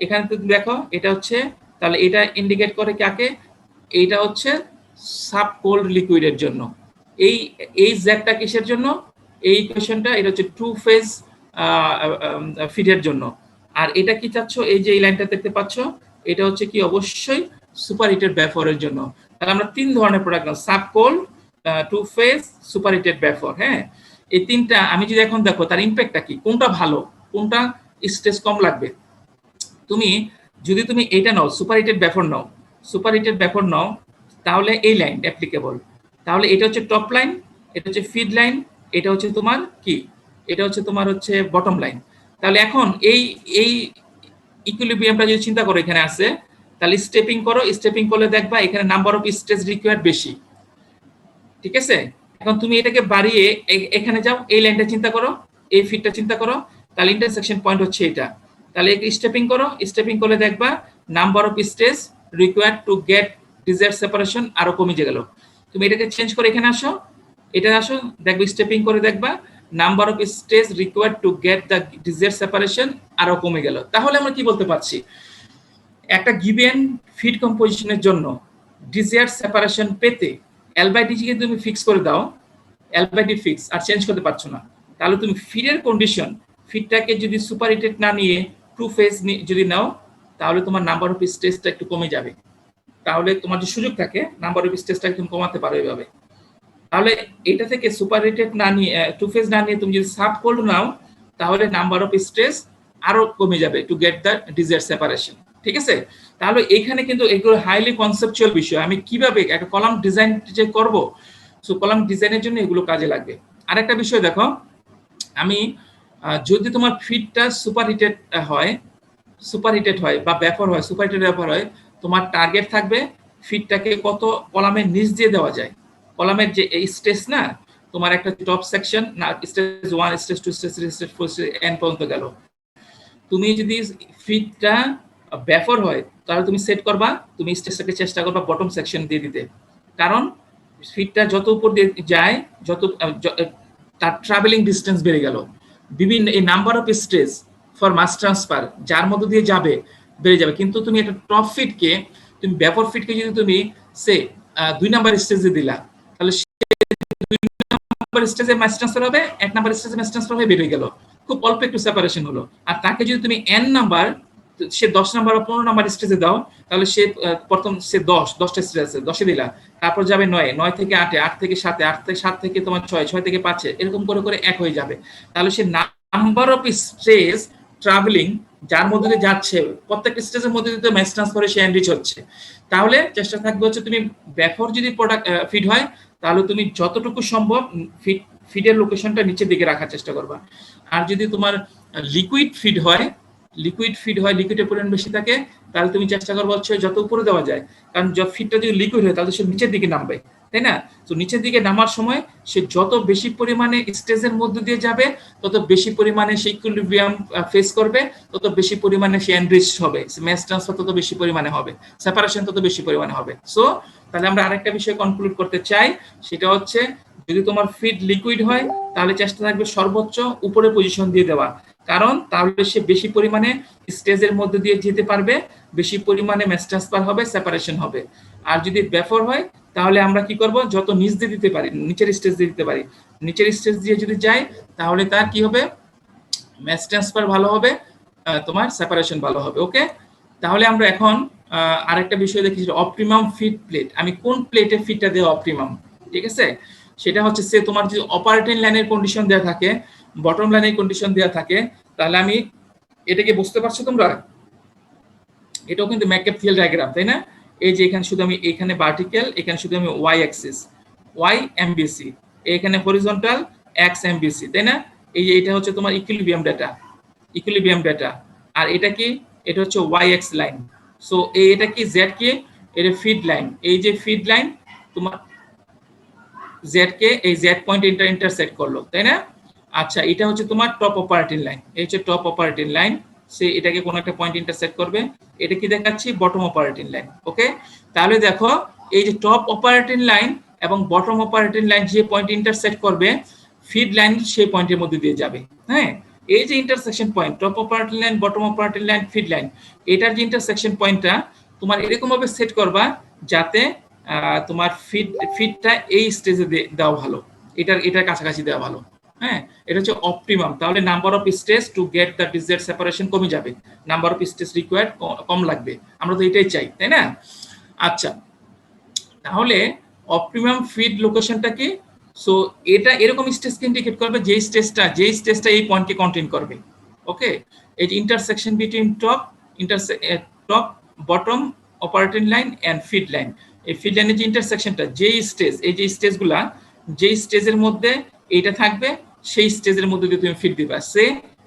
এখানে তুমি দেখো এটা হচ্ছে, তাহলে এটা ইন্ডিকেট করে কাকে, এইটা হচ্ছে সাব কোল্ড লিকুইডের জন্য। এই জ্যাকটা কিসের জন্য, এই ইকুয়েশনটা এটা হচ্ছে টু ফেজ ফিডের জন্য। আর এটা কি চাচ্ছ, এই যে এই লাইনটা দেখতে পাচ্ছ, এটা হচ্ছে কি অবশ্যই সুপার হিটেড ব্যাফরের জন্য। তাহলে আমরা 3 ধরনের product, subcooled, two phase, superheated vapour. হ্যাঁ, এই 3টা আমি যদি এখন দেখো তার ইম্প্যাক্টটা কি, কোনটা ভালো, কোনটা স্ট্রেস কম লাগবে। যদি তুমি এটা নাও, সুপার হিটেড ব্যাফর নাও, তাহলে এই লাইন অ্যাপ্লিকেবল। তাহলে এটা হচ্ছে টপ লাইন, এটা হচ্ছে ফিড লাইন, এটা হচ্ছে তোমার কি, এটা হচ্ছে তোমার হচ্ছে বটম লাইন। তাহলে এখন এই ইকুইলিব্রিয়ামটা যদি চিন্তা করো এখানে আছে, তাহলে স্টেপিং করলে দেখবা এখানে নাম্বার অফ স্টেজ রিকোয়ার্ড বেশি। ঠিক আছে, এখন তুমি এটাকে বাড়িয়ে এখানে যাও, এই লাইনটা চিন্তা করো, এই ফিটটা চিন্তা করো, তাহলে ইন্টারসেকশন পয়েন্ট হচ্ছে এটা। তাহলে স্টেপিং করো, স্টেপিং করলে দেখবা number of stage required to get desired separation আরো কমে গেল। তুমি এটাকে চেঞ্জ করে এখানে আসো, এটা আসো, দেখবে স্টেপিং করে দেখবা number of stage required to get the desired separation আরো কমে গেল। তাহলে আমরা কি বলতে পারছি, একটা গিভেন ফিট কম্পোজিশনের জন্য ডিজায়ার্ড সেপারেশন পেতে এল বাই ডি কে তুমি ফিক্স করে দাও, এল বাই ডি ফিক্স, আর চেঞ্জ করতে পারছো না, তাহলে তুমি ফিডের কন্ডিশন, ফিডটাকে যদি সুপার হিটেড না নিয়ে টু ফেজ যদি নাও, তাহলে তোমার নাম্বার অফ স্টেজটা একটু কমে যাবে। তাহলে তোমার যে সুযোগ থাকে নাম্বার অফ স্টেজটা তুমি কমাতে পারো এইভাবে। তাহলে এটা থেকে সুপার হিটেড না নিয়ে টু ফেজ না নিয়ে তুমি যদি সাব কোল্ড নাও, তাহলে নাম্বার অফ স্টেজ আরো কমে যাবে to get the desired separation. ঠিক আছে, তাহলে এখানে কিন্তু এগুলো হাইলি কনসেপচুয়াল বিষয়। আমি কিভাবে একটা কলাম ডিজাইন যে করব, সো কলাম ডিজাইনের জন্য এগুলো কাজে লাগবে। আরেকটা বিষয় দেখো, আমি যদি তোমার ফিডটা সুপার হিটেড হয় বা ব্যাপার হয়, সুপার হিটেড ব্যাপার হয়, তোমার টার্গেট থাকবে ফিডটাকে কত কলামের নিচ দিয়ে দেওয়া যায়। কলামের যে স্টেজ না, তোমার একটা টপ সেকশন না, stage 1 stage 2 stage 3 stage 4 stage N পর্যন্ত গেল। তুমি যদি ফিডটা ব্যাফর হয়, তাহলে তুমি সেট করবা, তুমি স্টেজটাকে চেষ্টা করবা বটম সেকশন দিয়ে দিতে, কারণ ফিডটা যত উপর দিয়ে যায়, যত তার ট্রাভেলিং ডিস্টেন্স বেড়ে গেল, বিভিন্ন এই number of stage for mass transfer যার মধ্যে দিয়ে যাবে বেড়ে যাবে। কিন্তু তুমি একটা টপ ফিডকে, তুমি ব্যাপর ফিডকে যদি তুমি সে 2 নাম্বার স্টেজে দিলা, তাহলে 2 নাম্বার স্টেজে মাস ট্রান্সফার হবে, 1 নাম্বার স্টেজে মাস ট্রান্সফার হয়ে বেড়ে গেল, খুব অল্প একটু সেপারেশন হলো। আর তাকে যদি তুমি n নাম্বার, সে 10 নাম্বার বা 15 নাম্বার স্টেজে দাও, তাহলে সে প্রথম সে 10টা স্টেজ আছে, 10এ দিলা, তারপর যাবে 9 থেকে 8, 8 থেকে 7, 8 থেকে 7 থেকে তোমার 6 থেকে 5, এরকম করে করে 1 হয়ে যাবে। তাহলে সে নাম্বার অফ স্টেজ ট্রাভেলিং যার মধ্যে দিয়ে যাচ্ছে, প্রত্যেকটা স্টেজের মধ্যে দিয়ে ম্যাচ ট্রান্সফারে সে এনরিচ হচ্ছে। তাহলে চেষ্টা থাকবে হচ্ছে তুমি ব্যাফর যদি প্রোডাক্ট ফিড হয়, তাহলে তুমি যতটুকু সম্ভব ফিডের লোকেশনটা নিচের দিকে রাখার চেষ্টা করবা। আর যদি তোমার লিকুইড ফিড হয়, লিকুইডের পরিমাণ বেশি থাকে, তাহলে তুমি চেষ্টা করবো হচ্ছে যত উপরে দেওয়া যায়, কারণ ফিডটা যদি লিকুইড হয় তাহলে সে নিচের দিকে নামবে, তাই না? তো নিচের দিকে নামার সময় সে যত বেশি পরিমাণে স্টেজের মধ্যে দিয়ে যাবে, তত বেশি পরিমাণে সে ইকুইলিব্রিয়াম ফেস করবে, তত বেশি পরিমাণে সে এনরিচ হবে, ম্যাস ট্রান্সফার তত বেশি পরিমাণে হবে, সেপারেশন তত বেশি পরিমাণে হবে। সো তাহলে আমরা আরেকটা বিষয় কনক্লুড করতে চাই, সেটা হচ্ছে যদি তোমার ফিড লিকুইড হয়, তাহলে চেষ্টা থাকবে সর্বোচ্চ উপরে পজিশন দিয়ে দেওয়া, কারণ তাহলে সে বেশি পরিমাণে স্টেজের মধ্যে দিয়ে যেতে পারবে, বেশি পরিমাণে ম্যাস ট্রান্সফার হবে, সেপারেশন হবে। আর যদি ব্যাফর হয়, তাহলে আমরা কি করব, যত নিচ দিয়ে দিতে পারি, নিচের স্টেজ দিয়ে দিতে পারি, নিচের স্টেজ দিয়ে যদি যায়, তাহলে তার কি হবে, ম্যাস ট্রান্সফার ভালো হবে, তোমার সেপারেশন ভালো হবে। ওকে, তাহলে আমরা এখন আরেকটা বিষয় দেখি, অপটিমাম ফিড প্লেট। আমি কোন প্লেটে ফিডটা দেওয়া অপটিমাম, ঠিক আছে? সেটা হচ্ছে সে তোমার যদি অপারেটিং লাইনের কন্ডিশন দেওয়া থাকে, বটম লাইনের কন্ডিশন দেওয়া থাকে, তাহলে আমি এটাকে বুঝতে পারছো তোমরা, এটাও কিন্তু ম্যাককেপ-ফিল্ড ডায়াগ্রাম, তাই না? এই যে এখানে শুধু আমি এখানে ভার্টিক্যাল, এখানে শুধু আমি ওয়াই অ্যাক্সিস, ওয়াই এমবিসি, এখানে হরিজন্টাল এক্স এমবিসি, তাই না? এই যে এটা হচ্ছে তোমার ইকুইলিব্রিয়াম ডেটা, আর এটা কি, এটা হচ্ছে ওয়াই এক্স লাইন। সো এটা কি, জেড কি, এটা ফিড লাইন। এই যে ফিড লাইন তোমার জেড কে এই জেড পয়েন্ট ইন্টারসেক্ট করলো, তাই না? আচ্ছা, এটা হচ্ছে তোমার টপ অপারেটিং লাইন, এই হচ্ছে টপ অপারেটিং লাইন, সে এটাকে কোনো একটা পয়েন্ট ইন্টারসেক্ট করবে, এটা কি দেখাচ্ছি, বটম অপারেটিং লাইন। ওকে, তাহলে দেখো এই যে টপ অপারেটিং লাইন এবং বটম অপারেটিং লাইন যে পয়েন্ট ইন্টারসেক্ট করবে, ফিড লাইন সেই পয়েন্টের মধ্যে দিয়ে যাবে। হ্যাঁ, এই যে intersection point, top operating line, bottom operating line, feed line, এটার যে ইন্টারসেকশন পয়েন্টটা তোমার এরকম ভাবে সেট করবা যাতে তোমার ফিডটা এই স্টেজে দেওয়া ভালো, এটার কাছাকাছি দেওয়া ভালো। হ্যাঁ, এটা হচ্ছে অপটিমাম। তাহলে number of stage to get the desired separation কমে যাবে, নাম্বার অফ স্টেজ রিকোয়ার্ড কম লাগবে, আমরা তো এটাই চাই, তাই না? আচ্ছা, তাহলে অপটিমাম ফিড লোকেশনটা কি? সো এটা এরকম স্টেজকে ইন্ডিকেট করবে যে স্টেজটা এই পয়েন্টকে কন্টেইন করবে। ওকে, এই যে intersection between top bottom operating line and feed line, এই ফিড লাইনের যে ইন্টারসেকশনটা, যেই স্টেজ, এই যে স্টেজগুলা, যেই স্টেজের মধ্যে এইটা থাকবে, সেই স্টেজের মধ্যে দিয়ে তুমি ফিড দিবা, সে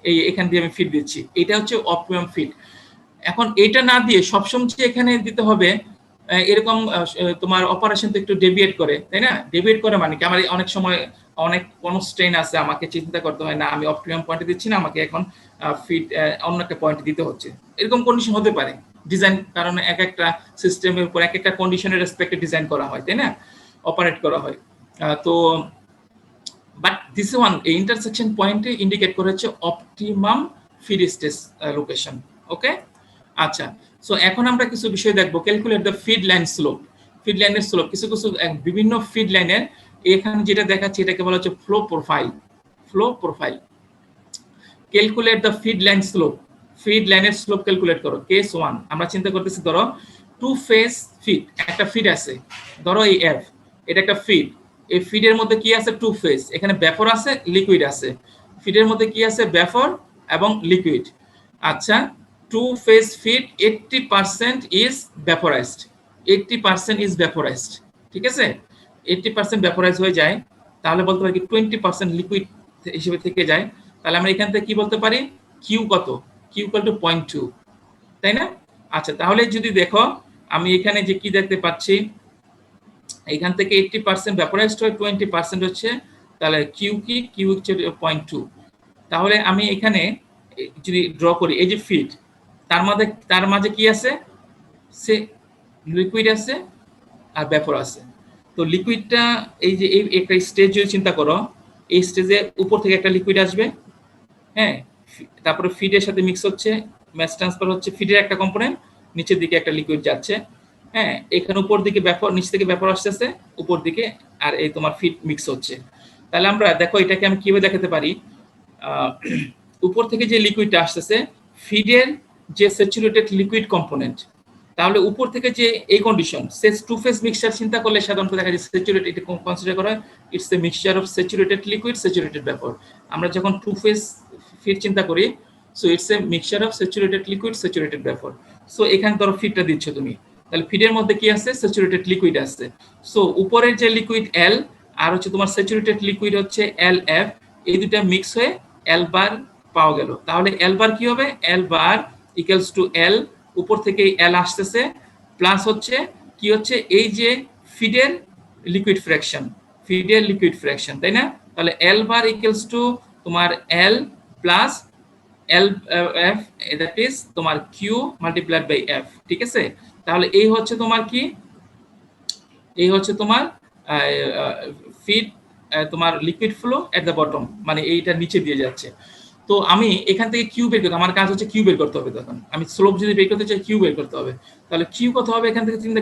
এই এখান দিয়ে আমি ফিড দিচ্ছি, এটা হচ্ছে অপটিমাম ফিড। এখন এটা না দিয়ে সবসময় এখানে দিতে হবে এরকম তোমার অপারেশন তো একটু ডেভিয়েট করে, তাই না? ডেভিয়েট করে মানে কি, আমার অনেক সময় অনেক কোনো স্ট্রেন আছে, আমাকে চিন্তা করতে হয় না আমি অপটিমাম পয়েন্টে দিচ্ছি না, আমাকে এখন ফিট অন্য একটা পয়েন্টে দিতে হচ্ছে, এরকম কন্ডিশন হতে পারে। ডিজাইন কারণে এক একটা সিস্টেমের উপর এক একটা কন্ডিশনের রেসপেক্টে ডিজাইন করা হয়, তাই না, অপারেট করা হয়। তো বাট দিস ওয়ান এই ইন্টারসেকশন পয়েন্টে ইন্ডিকেট করে হচ্ছে অপটিমাম ফিড স্টেজ লোকেশন। ওকে, আচ্ছা। সো এখন আমরা কিছু বিষয় দেখবো। Calculate the feed line slope. Feed লাইনের স্লোপ কিছু কিছু বিভিন্ন ফিড লাইনের এখানে যেটা দেখাচ্ছে এটাকে বলা হচ্ছে flow profile. Flow profile. Calculate the feed line slope. Feed লাইনের স্লোপ ক্যালকুলেট করো। কেস 1 আমরা চিন্তা করতেছি, ধরো টু ফেজ ফিড, একটা ফিড আছে, ধরো এই এফ, এটা একটা ফিড। এই ফিডের মধ্যে কি আছে? টু ফেজ, এখানে ভেপর আছে, লিকুইড আছে। ফিডের মধ্যে কি আছে? ভেপর এবং লিকুইড। আচ্ছা, two phase feed 80% is vaporised, 80% is vaporised, ঠিক আছে? 80% ভেপোরাইজ হয়ে যায়, তাহলে বলতে পারি কি 20% লিকুইড হিসেবে থেকে যায়। তাহলে আমরা এখান থেকে কি বলতে পারি? কিউ কত? কিউ ইকুয়াল টু 0.2, তাই না? আচ্ছা, তাহলে যদি দেখো আমি এখানে যে কি দেখতে পাচ্ছি, এখান থেকে 80% ভেপোরাইজড হয়, 20% হচ্ছে, তাহলে কিউ কি? কিউ হচ্ছে 0.2। তাহলে আমি এখানে যদি ড্র করি, এই যে ফিড, তার মাঝে কি আছে? সে লিকুইড আছে আর ভেপর আছে। তো লিকুইডটা এই যে এই একটা স্টেজ যদি চিন্তা করো, এই স্টেজে উপর থেকে একটা লিকুইড আসবে, হ্যাঁ, তারপরে ফিডের সাথে মিক্স হচ্ছে, ম্যাস ট্রান্সফার হচ্ছে, ফিডের একটা কম্পোনেন্ট, নিচের দিকে একটা লিকুইড যাচ্ছে, হ্যাঁ, এখানে উপর দিকে ভেপর, নিচ থেকে ভেপর আসতেছে উপর দিকে, আর এই তোমার ফিড মিক্স হচ্ছে। তাহলে আমরা দেখো এটাকে আমি কিভাবে দেখাতে পারি, উপর থেকে যে লিকুইডটা আসতেছে, ফিডের যে স্যাচুরেটেড লিকুইড কম্পোনেন্ট, তাহলে উপর থেকে যে এই কন্ডিশন, টু ফেজ মিক্সচার চিন্তা করলে সাধারণত দেখা যায় স্যাচুরেটেড, এটা কনসিডার করা হয় it's a mixture of saturated liquid, saturated vapour. আমরা যখন টু ফেজ ফিড চিন্তা করি, so it's a mixture of saturated liquid, saturated vapour. So এখানে ধরো ফিডটা দিচ্ছ তুমি, তাহলে ফিডের মধ্যে কি আছে? স্যাচুরেটেড লিকুইড আছে। সো উপরের যে লিকুইড এল, আর হচ্ছে তোমার স্যাচুরেটেড লিকুইড হচ্ছে এল এফ, এই দুটা মিক্স হয়ে এল বার পাওয়া গেল। তাহলে এল বার কি হবে? এল বার ইকুয়ালস টু এল, উপর থেকে এল আসতেছে, প্লাস হচ্ছে কি হচ্ছে? এই যে ফিডের লিকুইড ফ্র্যাকশন, ফিডের লিকুইড ফ্র্যাকশন, তাই না? তাহলে এল বার ইকুয়ালস টু তোমার L plus L F, that is তোমার কিউ মাল্টিপ্লাইড বাই এফ, ঠিক আছে? তাহলে এই হচ্ছে তোমার কি? এই হচ্ছে তোমার ফিড, তোমার liquid flow at the bottom, মানে এইটা নিচে দিয়ে যাচ্ছে। তো আমি এখান থেকে কিউ বের করতে, আমার কাজ হচ্ছে কিউ বের করতে হবে। তখন আমি স্লোপ যদি বের করতে চাই, কিউ বের করতে হবে। তাহলে কিউ কত হবে? এখান থেকে তুমি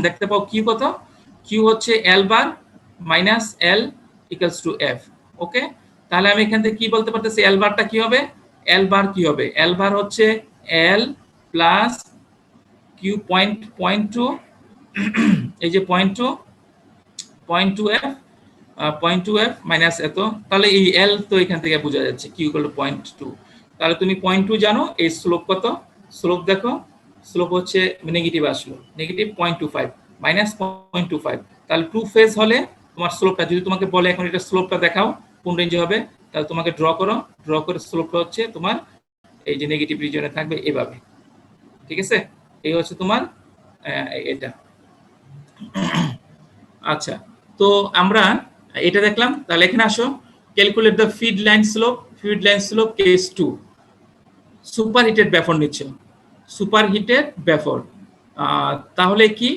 দেখতে পাও কিউ কত? কিউ হচ্ছে L bar minus L equals to F. Okay, তাহলে আমি এখান থেকে কি বলতে পারতেছি? এল বারটা কি হবে? এল বার কি হবে? এল বার হচ্ছে L plus Q point to, এই যে point to F, point to F minus এত। তাহলে এই এল তো এখান থেকে বোঝা যাচ্ছে, কিউ ইকুয়াল টু 0.2। তাহলে তুমি 0.2 জানো, এই স্লোপ কত? স্লোপ দেখো, স্লোপ হচ্ছে নেগেটিভ আসলো, নেগেটিভ 0.25 মাইনাস 0.25। তাহলে টু ফেজ হলে তোমার স্লোপটা যদি তোমাকে বলে এখন এটা স্লোপটা দেখাও কোন রেঞ্জে হবে, তাহলে তোমাকে ড্র করো, ড্র করে স্লোপটা হচ্ছে তোমার এই যে নেগেটিভ রিজনে থাকবে এভাবে, ঠিক আছে? এই হচ্ছে তোমার এটা। আচ্ছা, তো আমরা এটা দেখলাম। তাহলে এখানে আসো, calculate the feed line slope. Feed line slope case 2, super heated vapour নিচ্ছ, সুপার হিটেড ভেপর। তাহলে কি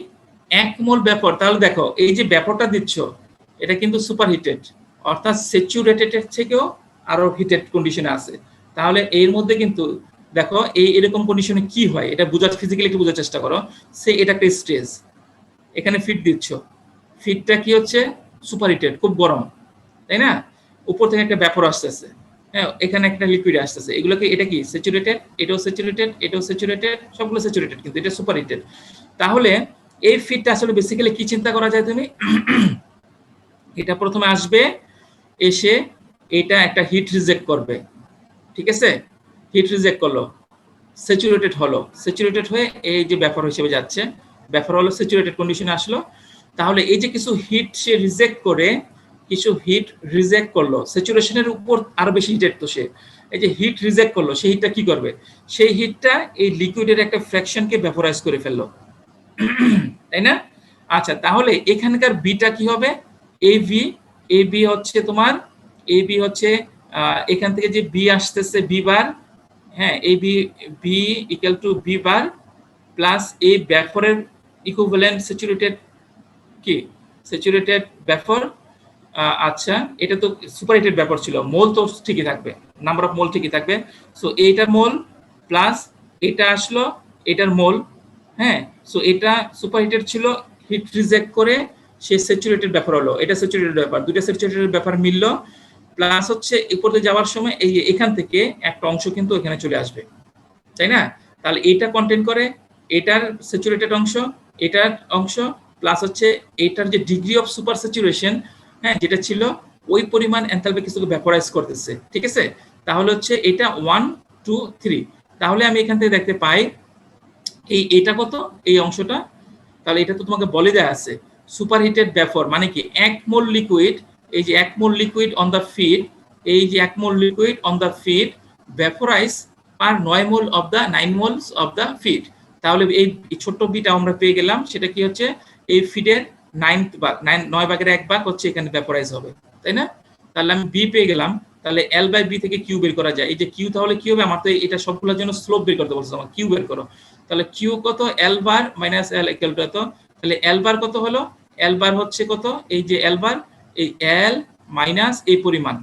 1 মোল ভেপর, তাহলে দেখো এই যে ভেপরটা দিচ্ছ এটা কিন্তু সুপার হিটেড, অর্থাৎ স্যাচুরেটেডের থেকেও আরো হিটেড কন্ডিশনে আছে। তাহলে এর মধ্যে কিন্তু দেখো এই এরকম কন্ডিশনে কি হয় এটা বোঝার, ফিজিক্যালি একটু বোঝার চেষ্টা করো। সে এটা একটা স্টেজ, এখানে ফিড দিচ্ছ, ফিডটা কি হচ্ছে? সুপার হিটেড, খুব গরম, তাই না? উপর থেকে একটা ভেপর আসতেছে, হ্যাঁ, এখানে একটা লিকুইড আসতেছে, এগুলোকে এটা কি? স্যাচুরেটেড, এটাও স্যাচুরেটেড, এটাও স্যাচুরেটেড, সবগুলো স্যাচুরেটেড, কিন্তু এটা সুপার হিটেড। তাহলে এই ফিডটা আসলে বেসিক্যালি কি চিন্তা করা যায় তুমি? এটা প্রথমে আসবে, এসে এটা একটা হিট রিজেক্ট করবে, ঠিক আছে? হিট রিজেক্ট করলো, স্যাচুরেটেড হলো, স্যাচুরেটেড হয়ে এই যে ভেপর হিসেবে যাচ্ছে, ভেপর হলো স্যাচুরেটেড কন্ডিশনে আসলো। তাহলে এই যে কিছু হিট সে রিজেক্ট করে, কিছু হিট রিজেক্ট করলো, স্যাচুরেশনের উপর আরো বেশি হিটেড, তো সে এই যে হিট রিজেক্ট করলো, সেই হিটটা কি করবে? সেই হিটটা এই লিকুইডের একটা ফ্র্যাকশনকে ভেপোরাইজ করে ফেললো, তাই না? আচ্ছা, তাহলে এখানকার বিটা কি হবে? এবি, এবি হচ্ছে তোমার, এবি হচ্ছে এখান থেকে যে বি আসতেছে বি বার, হ্যাঁ, AB B equal to B bar plus এই ব্যাফরের ইকুইভ্যালেন্ট স্যাচুরেটেড কি স্যাচুরেটেড ব্যাফর। আচ্ছা, এটা তো সুপারহিটেড ব্যাপার ছিল, মোল তো ঠিকই থাকবে, নাম্বার অফ মোল ঠিকই থাকবে। সো এইটার মোল প্লাস এটা আসলো এটার মোল, হ্যাঁ। সো এটা সুপারহিটেড ছিল, হিট রিজেক্ট করে সে স্যাচুরেটেড ব্যাপার হলো, এটা স্যাচুরেটেড ব্যাপার, দুটো স্যাচুরেটেড ব্যাপার মিললো। প্লাস হচ্ছে উপরে যাওয়ার সময় এই এখান থেকে একটা অংশ কিন্তু এখানে চলে আসবে, তাই না? তাহলে এটা কন্টেন্ট করে এটার স্যাচুরেটেড অংশ, এটার অংশ, প্লাস হচ্ছে এটার যে ডিগ্রি অফ সুপার স্যাচুরেশন, হ্যাঁ, যেটা ছিল ওই পরিমাণ এনথালপি কিছুকে ভ্যাপোরাইজ করতেছে, ঠিক আছে? তাহলে হচ্ছে এটা 1 2 3। তাহলে আমি এখান থেকে দেখতে পাই এটা কত, এই অংশটা। তাহলে এটা তো তোমাকে বলে দেয়া আছে সুপারহিটেড ভ্যাপর মানে কি 1 মোল লিকুইড, এই যে 1 mole liquid on the feed, এই যে 1 mole liquid on the feed vaporise per 9 mole of the 9 moles of the feed. তাহলে এই ছোট্ট বিটা আমরা পেয়ে গেলাম, সেটা কি হচ্ছে এই ফিডের 9th ভাগ, 9 ভাগের 1 ভাগ হচ্ছে এখানে ভ্যাপোরাইজ হবে, তাই না? তাহলে আমি বি পেয়ে গেলাম। তাহলে এল বাই বি থেকে কিউ বের করা যায়। এই যে কিউ, তাহলে কি হবে, আমার তো এটা সবগুলোর জন্য স্লোপ বের করতে বলছে, আমার কিউ বের করো। তাহলে কিউ কত, এল bar minus L equal to এত। তাহলে এল বার কত হলো, এল বার হচ্ছে কত, এই যে এল বার, এই এল মাইনাস এই পরিমাণ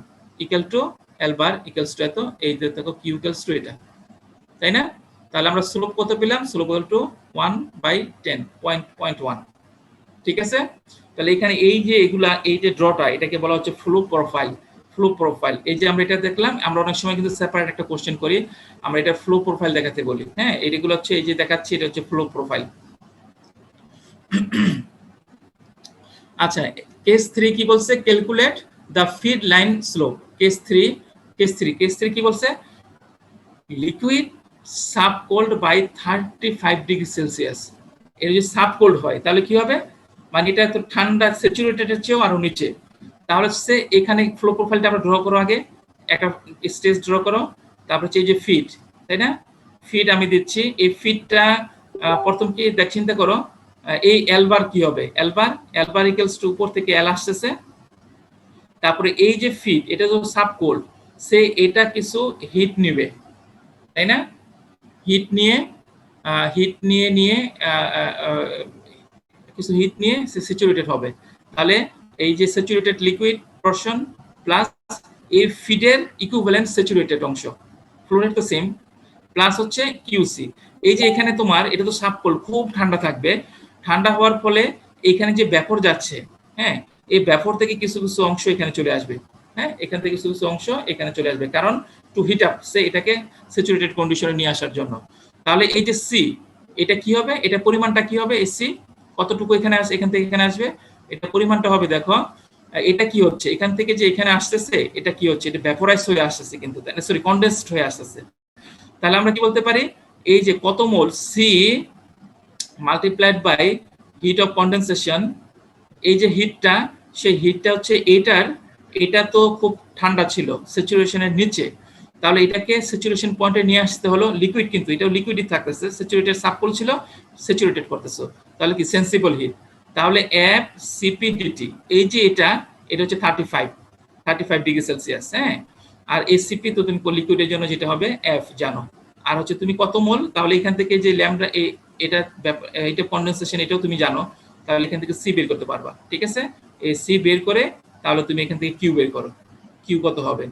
equal to L bar equals two এত, এই যে দেখো কিউ ইকুয়ালস টু এটা, তাই না? তাহলে আমরা স্লোপ কত পেলাম, স্লোপ ইকুয়াল টু 1/10 0.1, ঠিক আছে? তাহলে এখানে এই যে এগুলা, এই যে ড্রটা, এটাকে বলা হচ্ছে ফ্লো প্রোফাইল। ফ্লো প্রোফাইল, এই যে আমরা এটা দেখলাম, আমরা অনেক সময় কিন্তু সেপারেট একটা কোশ্চেন করি, আমরা এটা ফ্লো প্রোফাইল দেখাতে বলি, হ্যাঁ। এইগুলো হচ্ছে এই যে দেখাচ্ছি, এটা হচ্ছে ফ্লো প্রোফাইল। আচ্ছা, কেস 3 কি বলছে, calculate the feed line slope. Case 3 কি বলছে, liquid sub cooled by 35 degree Celsius. এর যদি সাব কোল্ড হয় তাহলে কি হবে, মানে এটা তো ঠান্ডা স্যাচুরেটেডের চেয়েও আরো নিচে। তাহলে হচ্ছে এখানে ফ্লো প্রোফাইলটা আমরা ড্র করো, আগে একটা স্টেজ ড্র করো, তারপর হচ্ছে এই যে ফিড, তাই না? ফিড আমি দিচ্ছি, এই ফিডটা প্রথম কি দেখ, চিন্তা করো এই এল বার কি হবে, এল বার ইকুয়ালস টু উপর থেকে এল আসতেছে, তারপরে এই যে ফিড, এটা তো সাব কোল্ড, সে এটা কিছু হিট নিবে, তাই না? হিট নিয়ে কিছু হিট নিয়ে সে স্যাচুরেটেড হবে। তাহলে এই যে স্যাচুরেটেড লিকুইড পোরশন প্লাস এই ফিডের ইকুইভ্যালেন্ট স্যাচুরেটেড অংশ, ফ্লোরেট তো সেম, প্লাস হচ্ছে কিউসি। এই যে এখানে তোমার এটা তো সাবকোল্ড, খুব ঠান্ডা থাকবে, ঠান্ডা হওয়ার ফলে এখানে যে ব্যাপর যাচ্ছে, হ্যাঁ, এই ব্যাপর থেকে কিছু কিছু অংশ এখানে চলে আসবে, হ্যাঁ, এখান থেকে কিছু কিছু অংশ এখানে চলে আসবে, কারণ টু হিট আপ সে এটাকে স্যাচুরেটেড কন্ডিশনে নিয়ে আসার জন্য। তাহলে এই যে সি, এটা কি হবে, এটা পরিমাণটা কি হবে, এই সি কতটুকু এখানে আসে, এখান থেকে এখানে আসবে, এটা পরিমাণটা হবে, দেখো এটা কি হচ্ছে, এখান থেকে যে এখানে আসতেছে এটা কি হচ্ছে, এটা ভ্যাপোরাইজ হয়ে আসতেছে, কিন্তু সরি কনডেন্সড হয়ে আসতেছে। তাহলে আমরা কি বলতে পারি, এই যে কত mole C multiplied by heat of condensation, এই যে হিটটা, সেই হিটটা হচ্ছে এটা তো খুব ঠান্ডা ছিল স্যাচুরেশনের নিচে, তাহলে এটাকে স্যাচুরেশন পয়েন্টে নিয়ে আসতে হলো, লিকুইড কিন্তু এটাও লিকুইডই থাকতেছে, স্যাচুরেটেড সাবকোল ছিল, স্যাচুরেটেড করতেছো, তাহলে কি সেন্সিবল হিট। তাহলে এফ সিপিডিটি, এই যে এটা হচ্ছে 35 ডিগ্রি সেলসিয়াস, হ্যাঁ। আর এসিপি তো তুমি লিকুইডের জন্য যেটা হবে এফ জানো, আর হচ্ছে তুমি কত মোল, তাহলে এখান থেকে যে ল্যামডা এটা কনডেনসেশন এটাও তুমি জানো, তাহলে এখান থেকে সি বের করতে পারবা, ঠিক আছে? এই সি বের করে তাহলে তুমি এখান থেকে কিউ বের করো, কিউ কত হবে,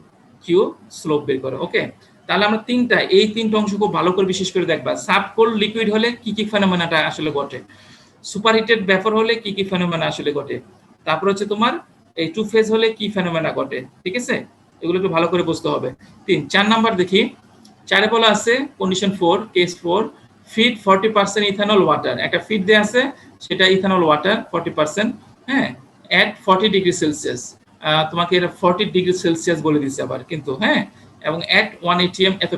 কিউ স্লোপ বের করো, ওকে। তাহলে আমরা এই তিনটা অংশ খুব ভালো করে বিশেষ করে দেখবা, সাবকোল্ড লিকুইড হলে কি কি ফেনোমেনাটা আসলে ঘটে, সুপারহিটেড ভ্যাপর হলে কি কি ফেনোমেনা আসলে ঘটে, তারপর হচ্ছে তোমার এই টু ফেজ হলে কি ফেনোমেনা ঘটে, ঠিক আছে? এগুলো একটু ভালো করে বুঝতে হবে। 4 নাম্বার দেখি, 4 বলা আছে condition 4, case 4, feed 40% ethanol water, একটা ফিড দেয়া আছে, সেটা ইথানল ওয়াটার 40%, হ্যাঁ, এট 40 ডিগ্রি সেলসিয়াস, তোমাকে এটা 40 ডিগ্রি সেলসিয়াস বলে দিচ্ছে আবার কিন্তু, হ্যাঁ, এবং এট 1 atm এত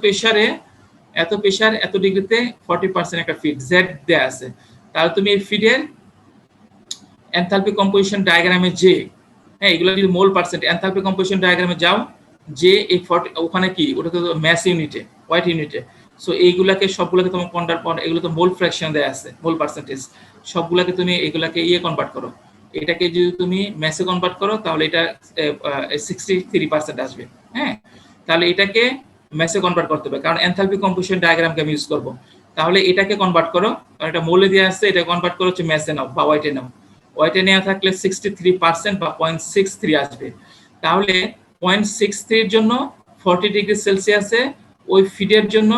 প্রেসার এত ডিগ্রিতে 40% একটা ফিড জেড দেয়া আছে। তাহলে তুমি এই ফিডের এনথালপি কম্পোজিশন ডায়াগ্রামে যে, হ্যাঁ, এগুলো যদি মোল পার্সেন্ট এনথালপি কম্পোজিশন ডায়াগ্রামে যাও, যে এই 40 ওখানে কি, ওটা তো ম্যাস ইউনিটে, ওয়াইট ইউনিটে, সো এইগুলাকে সবগুলোকে তোমার কনভার্ট, এগুলো তো মোল ফ্র্যাকশন দেয়া আছে, মোল পার্সেন্টেজ, সবগুলাকে তুমি এগুলাকে কনভার্ট করো। এটাকে যদি তুমি ম্যাসে কনভার্ট করো তাহলে এটা 63% আসবে। হ্যাঁ, তাহলে এটাকে ম্যাসে কনভার্ট করতে হবে, কারণ এনথালপি কম্পোজিশন ডায়াগ্রামকে আমি ইউজ করব। তাহলে এটাকে কনভার্ট করো, কারণ এটা মোলে দেওয়া আছে, এটা কনভার্ট করো হচ্ছে ম্যাসে নাও বা ওয়াইটে নাও। ওয়াইটে নেওয়া থাকলে 63% বা 0.63 আসবে। তাহলে 0.63 এর জন্য 40 ডিগ্রি সেলসিয়াসে ওই ফিডের জন্য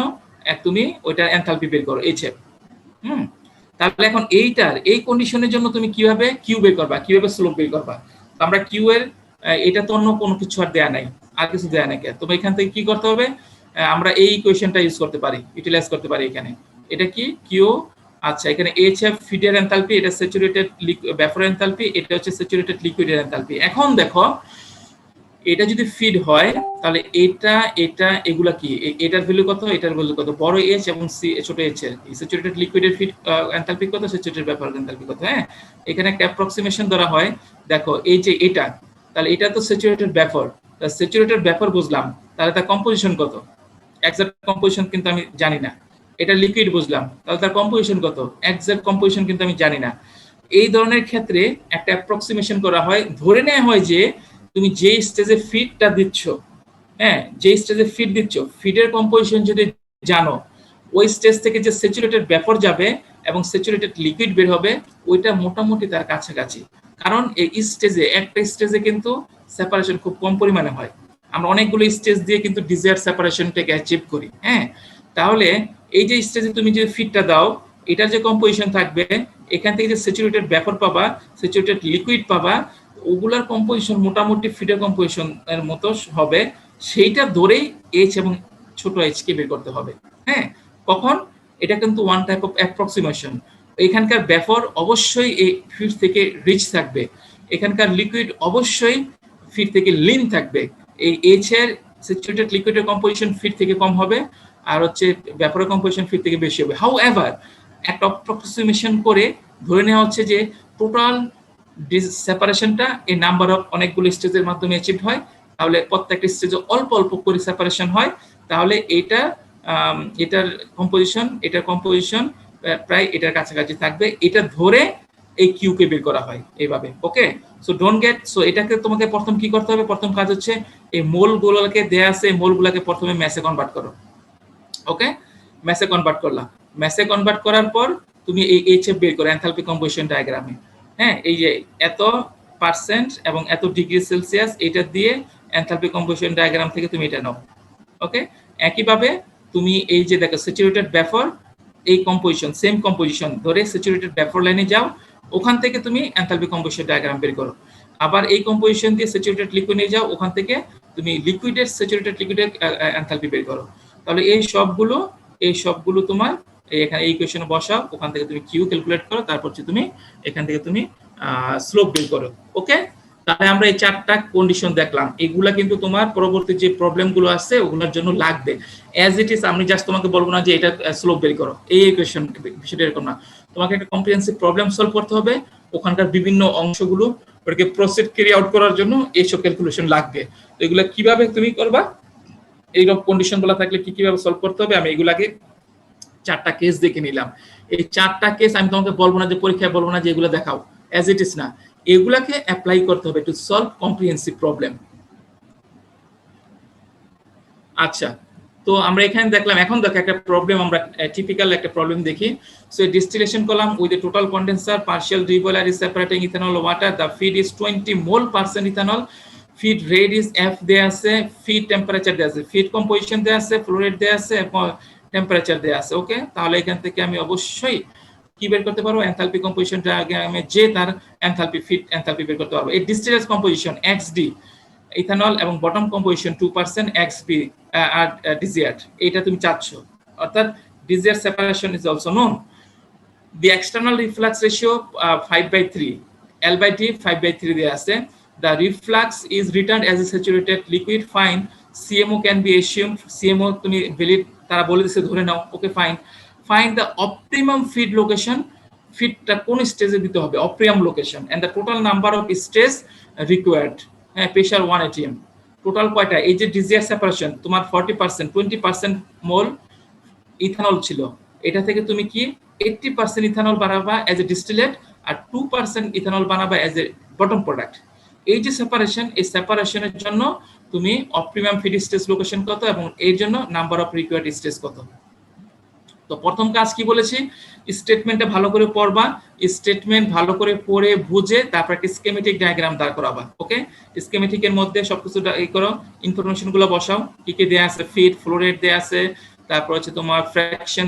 তুমি ওইটার এনথালপি বের করো এইচএফ। তাহলে এখন এই কন্ডিশনের জন্য তুমি কিভাবে কিউ বের করবা, কিভাবে স্লোপ বের করবা? আমরা কিউ এর এটা তো অন্য কোনো কিছু আর দেয়া নাই, আর কিছু দেয়া নাই। তুমি এখান থেকে কি করতে হবে, আমরা এই ইকুয়েশনটা ইউজ করতে পারি, ইউটিলাইজ করতে পারি এখানে। এটা কি কিউ, আচ্ছা এখানে এইচএফ ফিডের এনথালপি, এটা স্যাচুরেটেড ভ্যাপর এনথালপি, এটা হচ্ছে স্যাচুরেটেড লিকুইডের এনথালপি। এখন দেখো এটা যদি ফিড হয় তাহলে এটা এগুলা কি, এটার ভ্যালু কত, এটার ভ্যালু কত, বড় এইচ এবং সি ছোট এইচ এর স্যাচুরেটেড লিকুইডের ফিড এনথালপি কত, স্যাচুরেটেড ভ্যাপর এনথালপি কত। হ্যাঁ, এখানে একটা অ্যাপ্রক্সিমেশন ধরা হয়। দেখো এই যে এটা, তাহলে এটা তো স্যাচুরেটেড ভ্যাপর, তাহলে স্যাচুরেটেড ভ্যাপর বুঝলাম, তাহলে তার কম্পোজিশন কত, এক্সাক্ট কম্পোজিশন কিন্তু আমি জানি না। এটা লিকুইড বুঝলাম, তাহলে তার কম্পোজিশন কত, এক্সাক্ট কম্পোজিশন কিন্তু আমি জানি না। এই ধরনের ক্ষেত্রে একটা অ্যাপ্রক্সিমেশন করা হয়, ধরে নেওয়া হয় যে তুমি যে স্টেজে ফিডটা দিচ্ছ, হ্যাঁ যে স্টেজে ফিড দিচ্ছ, ফিডের কম্পোজিশন যদি জানো, ওই স্টেজ থেকে যে স্যাচুরেটেড ভ্যাপর যাবে এবং স্যাচুরেটেড লিকুইড বের হবে, ওইটা মোটামুটি তার কাছাকাছি। কারণ এই স্টেজে, একটা স্টেজে কিন্তু সেপারেশন খুব কম পরিমাণে হয়। আমরা অনেকগুলো স্টেজ দিয়ে কিন্তু ডিজায়ার সেপারেশনটাকে অ্যাচিভ করি। হ্যাঁ, তাহলে এই যে স্টেজে তুমি যে ফিডটা দাও, এটার যে কম্পোজিশন থাকবে, এখান থেকে যে স্যাচুরেটেড ভ্যাপর পাবা, স্যাচুরেটেড লিকুইড পাবা, ওগুলার কম্পোজিশন মোটামুটি ফিডের কম্পোজিশন এর মতো হবে। সেইটা ধরেই এইচ এবং ছোট এইচ কে বের করতে হবে। হ্যাঁ, কখন, এটা কিন্তু ওয়ান টাইপ অফ অ্যাপ্রক্সিমেশন। এখানকার ভ্যাপর অবশ্যই এই ফিড থেকে রিচ থাকবে, এখানকার লিকুইড অবশ্যই ফিড থেকে লিন থাকবে। এই এইচ এর স্যাচুরেটেড লিকুইডের কম্পোজিশন ফিড থেকে কম হবে, আর হচ্ছে ভ্যাপরের কম্পোজিশন ফিড থেকে বেশি হবে। হাউ এভার একটা অ্যাপ্রক্সিমেশন করে ধরে নেওয়া হচ্ছে যে টোটাল সেপারেশনটা এই নাম্বার অফ অনেকগুলো স্টেজের মাধ্যমে অ্যাচিভ হয়। তাহলে প্রত্যেকটা স্টেজে অল্প অল্প করে সেপারেশন হয়, তাহলে এটার কম্পোজিশন প্রায় এটার কাছাকাছি থাকবে। এটা ধরে এই কিউ কে বের করা হয় এইভাবে। ওকে, সো ডোন্ট গেট, সো এটাকে তোমাকে প্রথম কি করতে হবে, প্রথম কাজ হচ্ছে এই মোলগুলোকে দেয়া আছে, মোলগুলোকে প্রথমে ম্যাসে কনভার্ট করো। ওকে, ম্যাসে কনভার্ট করলাম, ম্যাসে কনভার্ট করার পর তুমি এই এইচএফ বের করো এনথালপি কম্পোজিশন ডায়াগ্রামে। হ্যাঁ, এই যে এত পার্সেন্ট এবং এত ডিগ্রি সেলসিয়াস, এটা দিয়ে এনথালপি কম্পোজিশন ডায়াগ্রাম থেকে তুমি এটা নাও। ওকে, একইভাবে তুমি এই যে দেখো স্যাচুরেটেড ভ্যাপর, এই কম্পোজিশন সেম কম্পোজিশন ধরে স্যাচুরেটেড ভ্যাপর লাইনে যাও, ওখান থেকে তুমি এনথালপি কম্পোজিশন ডায়াগ্রাম বের করো। আবার এই কম্পোজিশন দিয়ে স্যাচুরেটেড লিকুইড নিয়ে যাও, ওখান থেকে তুমি লিকুইডের স্যাচুরেটেড লিকুইডের এনথালপি বের করো। তাহলে এই সবগুলো তোমার এখানে এই ইকুয়েশনে বসাও, ওখান থেকে তুমি কিউ ক্যালকুলেট করো, তারপর তুমি এখান থেকে তুমি স্লোপ বের করো। ওকে, তাহলে আমরা এই চারটা কন্ডিশন দেখলাম, এগুলা কিন্তু তোমার পরবর্তী যে প্রবলেমগুলো আছে ওগুলোর জন্য লাগবে। অ্যাজ ইট ইজ আমি জাস্ট তোমাকে বলবো না যে এটা স্লোপ বের করো, এই ইকুয়েশন বিষয়টা এরকম না। তোমাকে একটা কম্প্রিহেনসিভ প্রবলেম সলভ করতে হবে, ওখানকার বিভিন্ন অংশগুলো ওটাকে প্রসেস ক্যারি আউট করার জন্য এইসব ক্যালকুলেশন লাগবে। তো এগুলা কিভাবে তুমি করবা, এইরকম কন্ডিশনগুলো থাকলে কিভাবে সলভ করতে হবে, আমি এগুলাকে চারটা কেস দেখে নিলাম। এই চারটা কেস আমি তোমাকে বলবো না যে পরীক্ষায় বলবো না যে এগুলো দেখাও, অ্যাজ ইট ইজ না, এগুলাকে অ্যাপ্লাই করতে হবে টু সলভ কম্প্রিহেনসিভ প্রবলেম। আচ্ছা, তো আমরা এখানে দেখলাম, এখন দেখো একটা প্রবলেম, আমরা টিপিক্যাল একটা প্রবলেম দেখি। So distillation column with a total condenser, partial reboiler is separating ethanol water, the feed is 20 mole percent ethanol, feed rate is F দেয়া আছে, ফিড টেম্পারেচার দেয়া আছে, ফিড কম্পোজিশন দেয়া আছে, ফ্লো রেট দেয়া আছে, টেম্পারেচার দেয়া আছে। ওকে, তাহলে এখান থেকে আমি অবশ্যই কি বের করতে পারবো, এনথালপি কম্পোজিশন ডায়াগ্রামে যে তার এনথালপি ফিড এনথালপি বের করতে পারবো। এই ডিস্টিলেট কম্পোজিশন এক্সডি ইথানল এবং বটম কম্পোজিশন 2% এক্সবি আর ডিজিয়ার, এটা তুমি চাচ্ছ, অর্থাৎ ডিজিয়ার separation is also known. The external reflux ratio 5/3, L/T 5/3 দেয়া আছে। The reflux is returned as a saturated liquid. Fine. CMO can be assumed. CMO তুমি ভ্যালিড তারা বলে দিছে, ধরে নাও। Okay, fine. Find the optimum feed location. ফিডটা কোন স্টেজে দিতে হবে, optimum location, and the total number of stage required. হ্যাঁ, প্রেসার 1 atm। টোটাল কয়টা, এই যে ডিজিয়ার সেপারেশন তোমার 40%, 20% মোল ইথানল ছিল, এটা থেকে তুমি কি 80% ইথানল বানাবা অ্যাজ এ ডিস্টিলেট, আর 2% ইথানল বানাবা অ্যাজ এ বটম প্রোডাক্ট। এই যে সেপারেশন, এই সেপারেশনের জন্য তুমি অপটিমাম ফিড স্টেজ লোকেশন কত এবং এর জন্য নাম্বার অফ রিকোয়ার্ড স্টেজ কত। তো প্রথম কাজ কি বলেছি, স্টেটমেন্টটা ভালো করে পড়বা, স্টেটমেন্ট ভালো করে পড়ে বুঝে তারপর একটা স্কেমেটিক ডায়াগ্রাম দাঁড় করাবা। ওকে, স্কেমেটিকের মধ্যে সবকিছু এই করো, ইনফরমেশন গুলো বসাও, কি কি দেয়া আছে, ফিড, ফ্লো রেট দেয়া আছে, তারপর হচ্ছে তোমার ফ্র্যাকশন,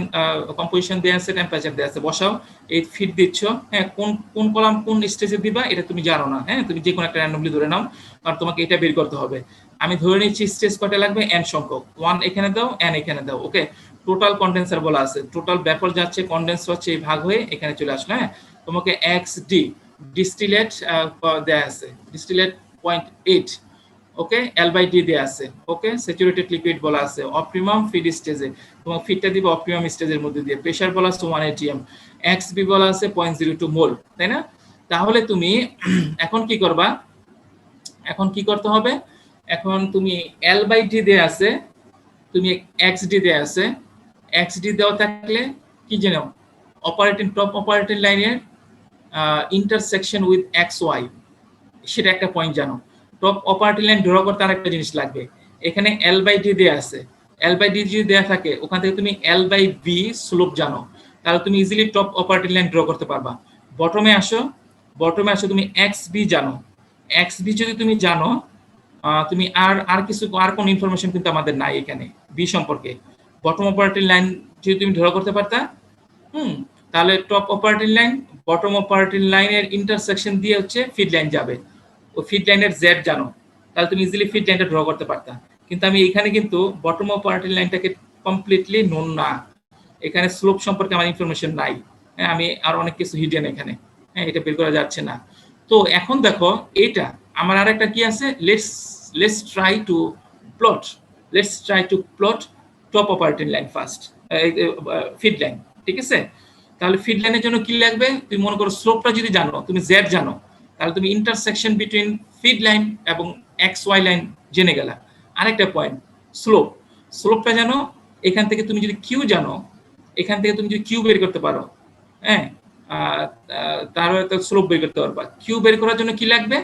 কম্পোজিশন দেয়া আছে, টেম্পারেচার দেয়া আছে, বসাও। এই ফিড দিচ্ছ, হ্যাঁ, কোন কোন কলাম কোন স্টেজে দিবা এটা তুমি জানো না, হ্যাঁ, তুমি যে কোনো একটা র্যান্ডমলি ধরে নাও, কারণ তোমাকে এটা বের করতে হবে। আমি ধরে নিচ্ছি স্টেজ কয়টা লাগবে, n সংখ্যক, 1 এখানে দাও, n এখানে দাও। ওকে, টোটাল কন্ডেন্সার বলা আছে, টোটাল ব্যাপল যাচ্ছে, কন্ডেন্স হচ্ছে এই ভাগ হয়ে এখানে চলে আসলো। হ্যাঁ, তোমাকে xd ডিস্টিলেট দেয়া আছে, ডিস্টিলেট 0.8, ওকে, L/D দেয়া আছে। ওকে, স্যাচুরেটেড লিকুইড বলা আছে, অপটিমাম ফিড স্টেজে, তোমার ফিডটা দিবে অপটিমাম স্টেজের মধ্যে দিয়ে, প্রেসার বলা আছে 1 atm, xb বলা আছে 0.02 মোল, তাই না? তাহলে তুমি এখন কি করবা, এখন কি করতে হবে, এখন তুমি L/D দেয়া আছে, তুমি xd দেয়া আছে, xd দেওয়া থাকলে কি জানো, অপারেটিং টপ অপারেটিং লাইনের ইন্টারসেকশন উইথ xy, সেটা একটা পয়েন্ট জানো। টপ অপারেটিং লাইন ড্র করতে আরেকটা জিনিস লাগবে, এখানে L/D দেয়া আছে, L/D যদি দেয়া থাকে ওখান থেকে তুমি L/B স্লোপ জানো, তাহলে তুমি easily top operating line draw করতে পারবা। বটমে আসো, বটমে আসো, তুমি xb জানো, xb যদি তুমি জানো, তুমি আর কিছু আর কোন ইনফরমেশন কিন্তু আমাদের নাই এখানে বি সম্পর্কে। বটম অপারেটিং লাইন যদি তুমি ড্র করতে পারতা, তাহলে top operating line bottom operating লাইনের ইন্টারসেকশন দিয়ে হচ্ছে ফিড লাইন যাবে, ও ফিড লাইনের জেড জানো, তাহলে তুমি ইজিলি ফিড লাইনটা ড্র করতে পারতা। কিন্তু আমি এখানে কিন্তু বটম অপারেটিং লাইনটাকে কমপ্লিটলি নোন না, এখানে স্লোপ সম্পর্কে আমার ইনফরমেশন নাই, হ্যাঁ, আমি আর অনেক কিছু হিডেন এখানে, হ্যাঁ, এটা বের করা যাচ্ছে না। তো এখন দেখো এটা আমার আরেকটা কি আছে, let's try to plot top operating line first, feed line, ঠিক আছে? তাহলে ফিড লাইনের জন্য কি লাগবে, তুমি মনে করো স্লোপটা যদি জানো, তুমি জেড জানো, তাহলে তুমি ইন্টারসেকশন বিটুইন ফিড লাইন এবং xy লাইন জেনে গেলা। আরেকটা পয়েন্ট, স্লোপটা জানো, এখান থেকে তুমি যদি কিউ জানো, এখান থেকে তুমি যদি কিউ বের করতে পারো, হ্যাঁ, তাহলে তো স্লোপ বের করতে পারবা। কিউ বের করার জন্য কি লাগবে,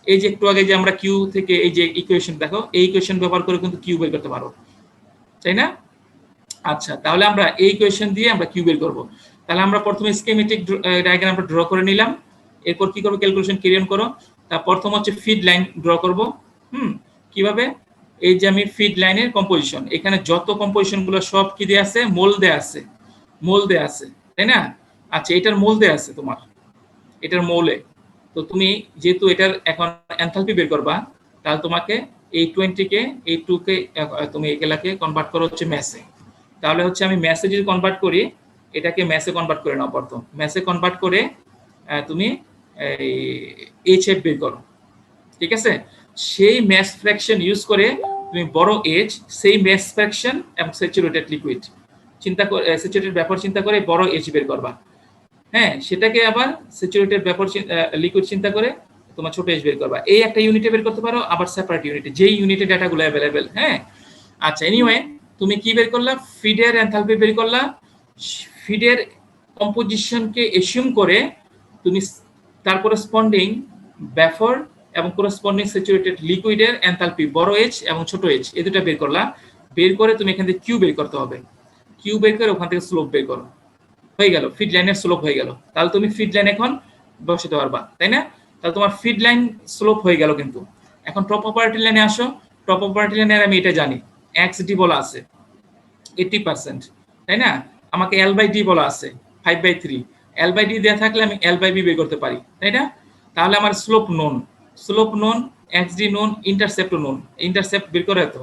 এই যে একটু আগে যে আমরা কিউ থেকে এই যে ইকুয়েশন দেখো, এই ইকুয়েশন ব্যবহার করে কিন্তু কিউ বের করতে পারো, তাই না? আচ্ছা, তাহলে আমরা এই ইকুয়েশন দিয়ে আমরা কিউ বের করব। তাহলে আমরা প্রথমে স্কিমেটিক ডায়াগ্রামটা ড্র করে নিলাম, এরপর কি করব, ক্যালকুলেশন ক্যারি অন করো। তার প্রথম হচ্ছে ফিড লাইন ড্র করব। কিভাবে, এই যে আমি ফিড লাইনের কম্পোজিশন, এখানে যত কম্পোজিশন গুলো সব কি দেয়া আছে, মোল দেয়া আছে, মোল দেয়া আছে, তাই না? আচ্ছা, এটার মোল দেয়া আছে তোমার, এটার মোলে, তো তুমি যেহেতু এটার এখন এনথালপি বের করবা, তাহলে তোমাকে এই 20 কে এই 2 কে তুমি এগুলাকে কনভার্ট করো হচ্ছে ম্যাসে। তাহলে হচ্ছে আমি ম্যাসে যদি কনভার্ট করি, এটাকে ম্যাসে কনভার্ট করে নাও প্রথম, ম্যাসে কনভার্ট করে তুমি এই এইচএফ বের করো, ঠিক আছে? সেই ম্যাস ফ্র্যাকশন ইউজ করে তুমি বড় এইচ, সেই ম্যাস ফ্র্যাকশন এবং স্যাচুরেটেড লিকুইড চিন্তা করে, স্যাচুরেটেড ব্যাপার চিন্তা করে বড় এইচ বের করবা, হ্যাঁ, সেটাকে আবার স্যাচুরেটেড ব্যাপার লিকুইড চিন্তা করে তোমার ছোট এইচ বের করবা। এই একটা ইউনিটে বের করতে পারো, আবার সেপারেট ইউনিটে, যেই ইউনিটে ডাটাগুলো অ্যাভেলেবেল। হ্যাঁ, আচ্ছা, এনিওয়ে তুমি কি বের করলা, ফিডের এনথালপি বের করলা, ফিডের কম্পোজিশনকে এসিউম করে তুমি তার করেসপন্ডিং ব্যাফর এবং করেসপন্ডিং স্যাচুরেটেড লিকুইডের এনথালপি বড় এইচ এবং ছোট এইচ এই দুটো বের করলা। বের করে তুমি এখান থেকে কিউ বের করতে হবে, কিউ বের করে ওখান থেকে স্লোপ বের করো, হয়ে গেল, ফিড লাইনের স্লোপ হয়ে গেল। তাহলে তুমি ফিড লাইন এখন বসাতে পারবা, তাই না? তাহলে তোমার ফিড লাইন স্লোপ হয়ে গেল। কিন্তু এখন টপ অপারেটিং লাইনে আসো, টপ অপারেটিং লাইনের আমি এটা জানি, xd বলা আছে 80%, তাই না? আমাকে L/D বলা আছে 5/3, L/D দেয়া থাকলে আমি L/B বের করতে পারি, তাই না? তাহলে আমার slope known, slope known, xd known, intercept known, intercept বের করে তো।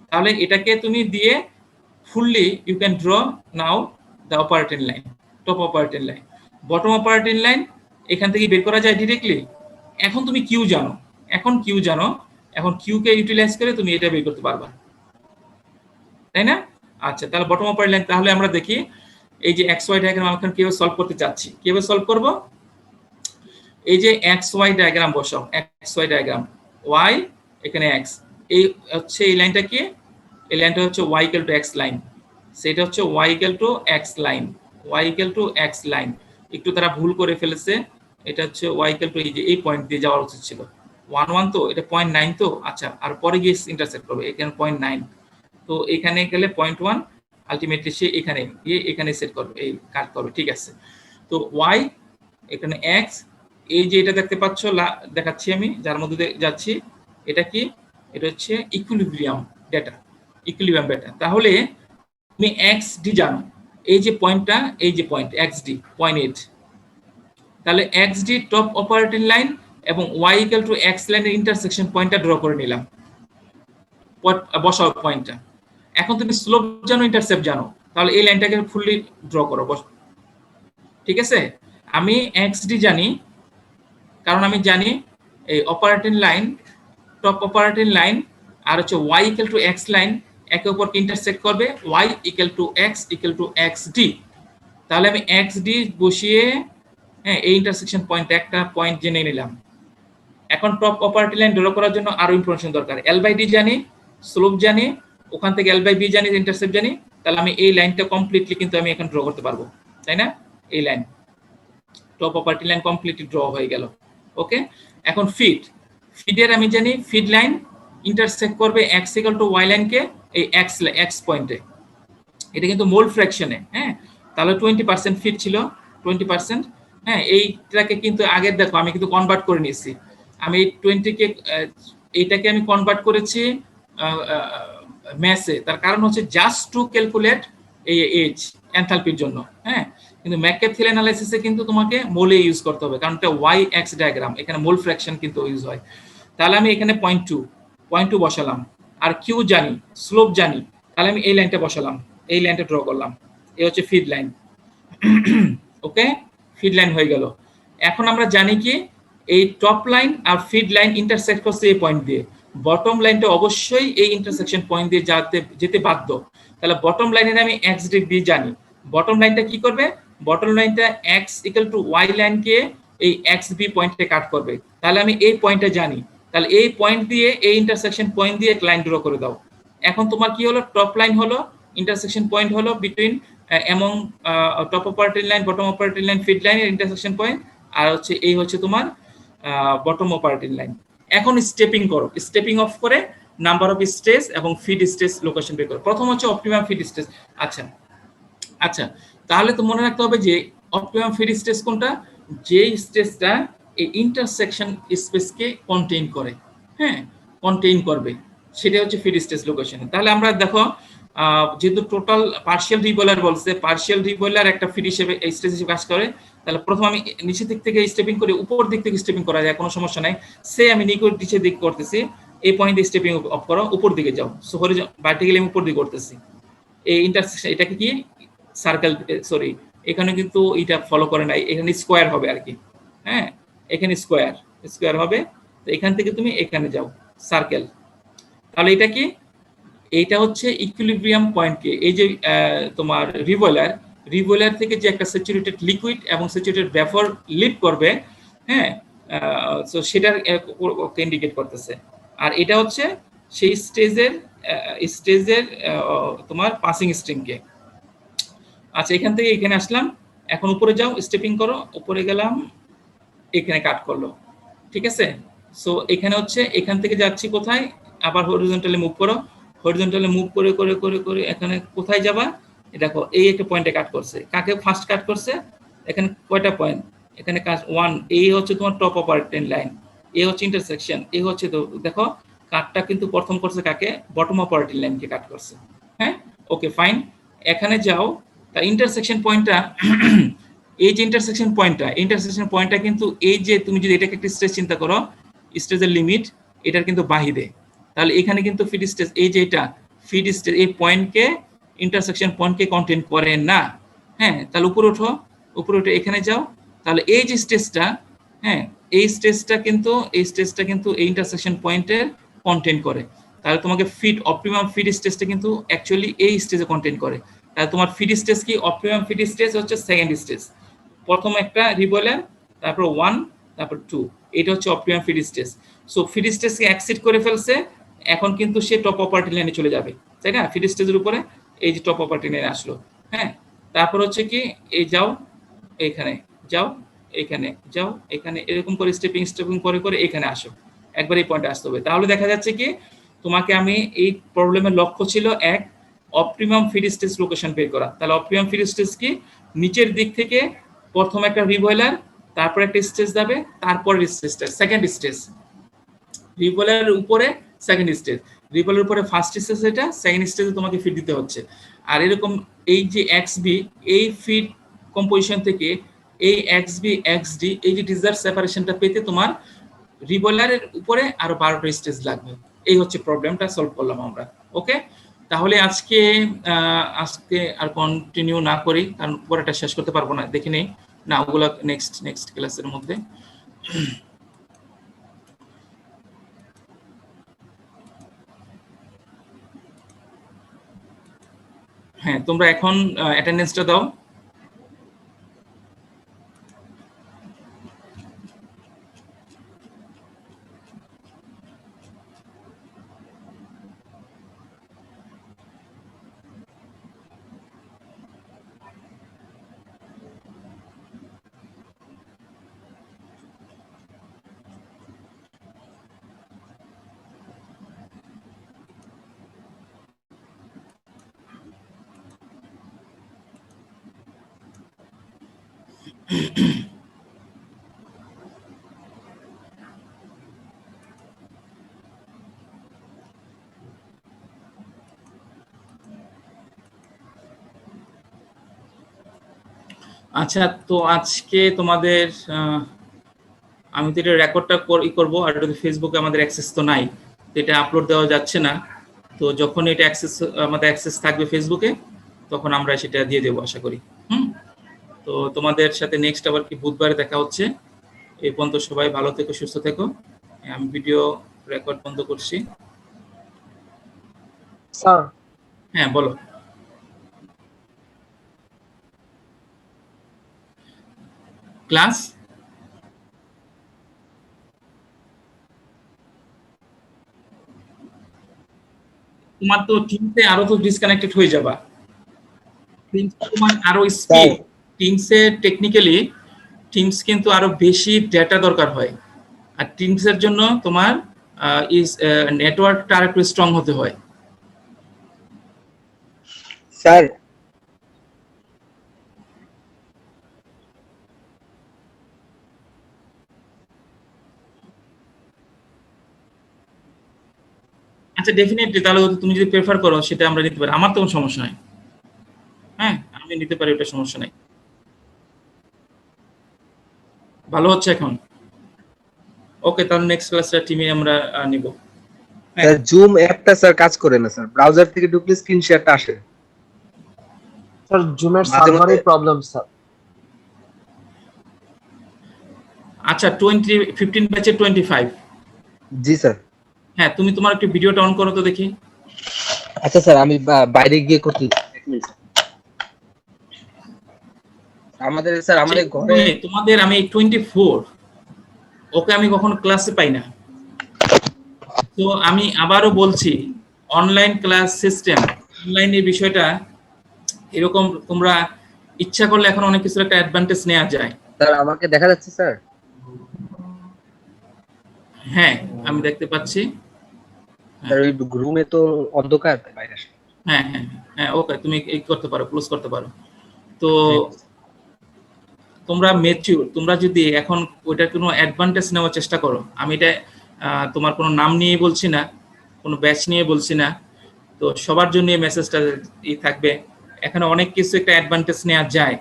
তাহলে এটাকে তুমি দিয়ে fully you can draw now the operating line, top operating line, bottom operating line এখান থেকে বের করা যায় ডিরেক্টলি। এখন তুমি কিউ জানো, এখন কিউ জানো, এখন কিউ কে ইউটিলাইজ করে তুমি এটা বের করতে পারবা, তাই না? আচ্ছা, তাহলে বটম অপারেটিং লাইন, তাহলে আমরা দেখি এই যে xy ডায়াগ্রাম আমরা কিভাবে সলভ করতে চাচ্ছি, কিভাবে সলভ করব। এই যে xy ডায়াগ্রাম বসাও, xy ডায়াগ্রাম, y এখানে x, এই হচ্ছে এই লাইনটা কি, এই লাইনটা হচ্ছে y equal to x line, সেটা হচ্ছে y equal to x line, y equal to x line. একটু তারা ভুল করে ফেলেছে, এটা হচ্ছে y ইকুয়াল টু এই যে এই পয়েন্ট দিয়ে যাওয়ার উচিত ছিল 1 তো এটা 0.9 তো আচ্ছা, আর পরে গিয়ে ইন্টারসেক্ট করবে এখানে 0.9, তো এখানে গেলে 0.1 আলটিমেটলি সে এখানে গিয়ে এখানে সেট করবে, এই কাট করবে, ঠিক আছে। তো y এখানে x, এই যে এটা দেখতে পাচ্ছ দেখাচ্ছি আমি যার মধ্যে দিয়ে যাচ্ছি, এটা কি, এটা হচ্ছে ইকুইলিব্রিয়াম ডেটা, ইকুইলিব্রিয়াম ডেটা। তাহলে তুমি xd জানো, এই যে পয়েন্টটা, এই যে পয়েন্ট xd 0.8, তাহলে xd টপ অপারেটিং লাইন এবং y ইকুয়াল টু x লাইনের ইন্টারসেকশন পয়েন্টটা ড্র করে নিলাম, বসাও পয়েন্টটা। এখন তুমি স্লোপ জানো, ইন্টারসেপ্ট জানো, তাহলে এই লাইনটাকে ফুললি ড্র করো, ঠিক আছে। আমি xd জানি কারণ আমি জানি এই operating line, top operating line আর হচ্ছে y equal to x line একে অপরকে ইন্টারসেক্ট করবে, y equal to x equal to xd। তাহলে আমি xd বসিয়ে হ্যাঁ এই ইন্টারসেকশন পয়েন্ট একটা পয়েন্ট জেনে নিলাম। এখন টপ অপারেটিং লাইন ড্র করার জন্য আরো ইনফরমেশন দরকার, l/d জানি, স্লোপ জানি, ওখান থেকে l/b জানি, ইন্টারসেপ্ট জানি, তাহলে আমি এই লাইনটা কমপ্লিটলি কিন্তু আমি এখন ড্র করতে পারবো, তাই না? এই line top operating line completely draw হয়ে গেল। ওকে, এখন ফিডের আমি জানি ফিড লাইন ইন্টারসেক্ট করবে x ইকুয়াল টু y লাইনকে এই x পয়েন্টে, এটা কিন্তু মোল ফ্র্যাকশনে, হ্যাঁ, তাহলে 20% ফিট ছিল 20%, হ্যাঁ, এইটাকে কিন্তু আগের দেখো আমি কিন্তু কনভার্ট করে নিয়েছি, আমি এই 20 কে এইটাকে আমি কনভার্ট করেছি ম্যাসে, তার কারণ হচ্ছে জাস্ট টু ক্যালকুলেট এই এজ এনথালপির জন্য, হ্যাঁ, কিন্তু ম্যাককেপ-থিল অ্যানালাইসিসে কিন্তু তোমাকে মোলে ইউজ করতে হবে, কারণ এটা y x ডায়াগ্রাম, এখানে মোল ফ্র্যাকশন কিন্তু ইউজ হয়। তাহলে আমি এখানে 0.2 বসালাম, আর কিউ জানি, স্লোপ জানি, তাহলে আমি এই লাইনটা বসালাম, এই লাইনটা ড্র করলাম, এই হচ্ছে ফিড লাইন। ওকে, ফিড লাইন হয়ে গেল। এখন আমরা জানি কি এই টপ লাইন আর ফিড লাইন ইন্টারসেক্ট করছে এই পয়েন্ট দিয়ে, বটম লাইনটা অবশ্যই এই ইন্টারসেকশন পয়েন্ট দিয়ে যেতে বাধ্য। তাহলে বটম লাইনের আমি xd জানি, বটম লাইনটা কি করবে, বটম লাইনটা x ইকুয়াল টু y লাইনকে এই xb পয়েন্টে কাট করবে, তাহলে আমি এই পয়েন্টটা জানি, তাহলে এই পয়েন্ট দিয়ে এই ইন্টারসেকশন পয়েন্ট দিয়ে লাইন ড্র করে দাও। এখন তোমার কি হলো, টপ লাইন হলো, ইন্টারসেকশন পয়েন্ট হলো between among top operating line, bottom operating line, feed লাইনের ইন্টারসেকশন পয়েন্ট, আর হচ্ছে এই হচ্ছে তোমার বটম অপারেটিং লাইন। এখন স্টেপিং করো, স্টেপিং অফ করে নাম্বার অফ স্টেজ এবং ফিড স্টেজ লোকেশন বের করো। প্রথম হচ্ছে অপটিমাম ফিড স্টেজ। আচ্ছা, তাহলে তো মনে রাখতে হবে যে অপটিমাম ফিড স্টেজ কোনটা, যে স্টেজটা এই ইন্টারসেকশন স্পেসকে কন্টেইন করে, হ্যাঁ, কন্টেইন করবে, সেটা হচ্ছে ফিড স্টেজ লোকেশন। তাহলে আমরা দেখো যেহেতু টোটাল পার্শিয়াল রিবয়লার বলছে, পার্শিয়াল রিবয়লার একটা ফিড হিসেবে এই স্টেজ হিসেবে কাজ করে, তাহলে প্রথম আমি নিচের দিক থেকে স্টেপিং করে উপর দিক থেকে স্টেপিং করা যায়, কোনো সমস্যা নাই। সে আমি নিচের দিক করতেছি, এই পয়েন্ট দিয়ে স্টেপিং অফ করো, উপর দিকে যাও, সো ভার্টিক্যালি আমি উপর দিকে করতেছি, এই ইন্টারসেকশন এটাকে কি সার্কেল, সরি এখানে কিন্তু এটা ফলো করে নাই, এখানে স্কোয়ার হবে আর কি, হ্যাঁ, এখানে স্কোয়ার হবে, তো এখান থেকে তুমি এখানে যাও সার্কেল। তাহলে এটা কি, এইটা হচ্ছে ইকুইলিব্রিয়াম পয়েন্টকে, এই যে তোমার রিবয়লার থেকে যে একটা স্যাচুরেটেড লিকুইড এবং স্যাচুরেটেড ভেপর লিভ করবে, হ্যাঁ, সো সেটার ইন্ডিকেট করতেছে। আর এটা হচ্ছে সেই স্টেজের তোমার পাসিং স্ট্রিংকে। আচ্ছা, এখান থেকে এখানে আসলাম, এখন উপরে যাও, স্টেপিং করো, উপরে গেলাম, এখানে কাট করলো, ঠিক আছে। সো এখানে হচ্ছে এখান থেকে যাচ্ছি কোথায়, আবার হরিজন্টালি মুভ করো, হরিজন্টালি মুভ করে করে করে করে এখানে কোথায় যাবা, দেখো এই একটা পয়েন্টে কাট করছে, কাকে ফার্স্ট কাট করছে, এখানে কয়টা পয়েন্ট, এখানে কাজ 1, এই হচ্ছে তোমার টপ অপারেটিং লাইন, এই হচ্ছে ইন্টারসেকশন, এই হচ্ছে, তো দেখো কাটটা কিন্তু প্রথম করছে কাকে, বটম অপারেটিং লাইনকে কাট করছে, হ্যাঁ, ওকে ফাইন। এখানে যাও, তা ইন্টারসেকশন পয়েন্টটা এই যে ইন্টারসেকশন পয়েন্টটা কিন্তু এই যে তুমি যদি এটাকে একটা স্টেজ চিন্তা করো, স্টেজের লিমিট এটার কিন্তু বাহিরে, তাহলে এখানে কিন্তু ফিড স্টেজ, এই যে এটা ফিড স্টেজ, এই পয়েন্টকে ইন্টারসেকশন পয়েন্টকে কন্টেইন করে না, হ্যাঁ, তাহলে উপরে উঠে এখানে যাও, তাহলে এই যে স্টেজটা, হ্যাঁ, এই স্টেজটা কিন্তু এই ইন্টারসেকশন পয়েন্টের কন্টেইন করে, তাহলে তোমাকে অপটিমাম ফিড স্টেজটা কিন্তু অ্যাকচুয়ালি এই স্টেজে কন্টেইন করে। তাহলে তোমার ফিড স্টেজ কি, অপটিমাম ফিড স্টেজ হচ্ছে সেকেন্ড স্টেজ, প্রথম একটা রিবয়লার, তারপর 1, তারপর 2, এটা হচ্ছে optimum feed stage. So feed স্টেজকে এক্সিট করে ফেলছে, এখন কিন্তু সে টপ অপারেটিং লাইনে চলে যাবে, তাই না, ফিড স্টেজের উপরে। এই যে টপ প্রপার্টি নিয়ে আসলো। হ্যাঁ, তারপর হচ্ছে কি এই যাও এখানে, যাও এখানে, যাও এখানে, এরকম করে স্টেপিং করে করে এখানে আসো, একবার এই পয়েন্টে আসতে হবে। তাহলে দেখা যাচ্ছে কি তোমাকে আমি এই প্রবলেমের লক্ষ্য ছিল এক, অপটিমাম ফিড স্টেজ লোকেশন বের করা। তাহলে অপটিমাম ফিড স্টেজ কি, নিচের দিক থেকে প্রথম একটা রিবয়লার, তারপর একটা স্টেজ যাবে, তারপর স্টেজটা সেকেন্ড স্টেজ, রিবয়লারের উপরে সেকেন্ড স্টেজ, রিবয়লারের উপরে ফার্স্ট স্টেজ, এটা সেকেন্ড স্টেজে তোমাকে ফিড দিতে হচ্ছে। আর এরকম এই যে এক্সবি, এই ফিড কম্পোজিশন থেকে এই এক্সবি এক্সডি, এই যে ডিজার্ট সেপারেশনটা পেতে তোমার রিবয়লারের উপরে আরো 12টা স্টেজ লাগবে। এই হচ্ছে প্রবলেমটা সলভ করলাম আমরা। ওকে, তাহলে আজকে আর কন্টিনিউ না করি, কারণ পরেটা শেষ করতে পারবো না, দেখে নেই না, ওগুলো নেক্সট ক্লাসের মধ্যে। হ্যাঁ, তোমরা এখন অ্যাটেন্ডেন্সটা দাও। আচ্ছা, তো আজকে তোমাদের আমি তো এটা রেকর্ডটা করবো, আর এটা ফেসবুকে আমাদের অ্যাক্সেস তো নাই, তো এটা আপলোড দেওয়া যাচ্ছে না। তো যখন এটা আমাদের অ্যাক্সেস থাকবে ফেসবুকে, তখন আমরা সেটা দিয়ে দেবো আশা করি। তো তোমাদের সাথে নেক্সট আবার কি বুধবারে দেখা হচ্ছে। এই পর্যন্ত সবাই ভালো থেকো, সুস্থ থেকো। আমি ভিডিও রেকর্ড বন্ধ করছি। স্যার, হ্যাঁ বলো। ক্লাস তোমার তো টিমসে আরো তো ডিসকানেক্টেড হয়ে যাবা, তোমার আরো স্পিড, টিমসে টেকনিক্যালি টিমস কিন্তু আরো বেশি ডেটা দরকার হয়, আর টিমসের জন্য তোমার নেটওয়ার্কটা আর একটু স্ট্রং হতে হয়। স্যার আচ্ছা, ডেফিনেটলি, তাহলে তুমি যদি প্রেফার করো সেটা আমরা নিতে পারি, আমার তো কোনো সমস্যা নাই। হ্যাঁ, আমি নিতে পারি, ওটা সমস্যা নাই। ভালো হচ্ছে এখন। ওকে, তাহলে নেক্সট ক্লাসটা টিমে আমরা নিব। স্যার জুম অ্যাপটা স্যার কাজ করে না স্যার, ব্রাউজার থেকে ঢুকলে স্ক্রিন শেয়ারটা আসে। স্যার জুমের মাঝে সার্ভারে মধ্যে- প্রবলেম স্যার। আচ্ছা, 15 ব্যাচে 25। জি স্যার। হ্যাঁ, তুমি তোমার একটু ভিডিওটা অন করো তো দেখি। আচ্ছা স্যার, আমি বাইরে গিয়ে করতে, এক মিনিট। আমাদের ঘরে তোমাদের আমি 24, ওকে আমি কখনো ক্লাসে পাই না। তো আমি আবারও বলছি, অনলাইন ক্লাস সিস্টেম, অনলাইনের বিষয়টা এরকম, তোমরা ইচ্ছা করলে এখন অনেক কিছু একটা অ্যাডভান্টেজ নেওয়া যায়। স্যার আমাকে দেখা যাচ্ছে স্যার? হ্যাঁ, আমি দেখতে পাচ্ছি। স্যার ওই রুমে তো অন্ধকার, বাইরে আসে। হ্যাঁ হ্যাঁ হ্যাঁ, ওকে, তুমি এই করতে পারো, ক্লোজ করতে পারো। তো তোমরা ম্যাচিউর, তোমরা যদি এখন ওইটার কোনো অ্যাডভান্টেজ নেওয়ার চেষ্টা করো, আমি এটা তোমার কোনো নাম নিয়ে বলছি না, কোনো ব্যাচ নিয়ে বলছি না, তো সবার জন্য এই মেসেজটা থাকবে। এখানে অনেক কিছু একটা অ্যাডভান্টেজ নেওয়া যায়।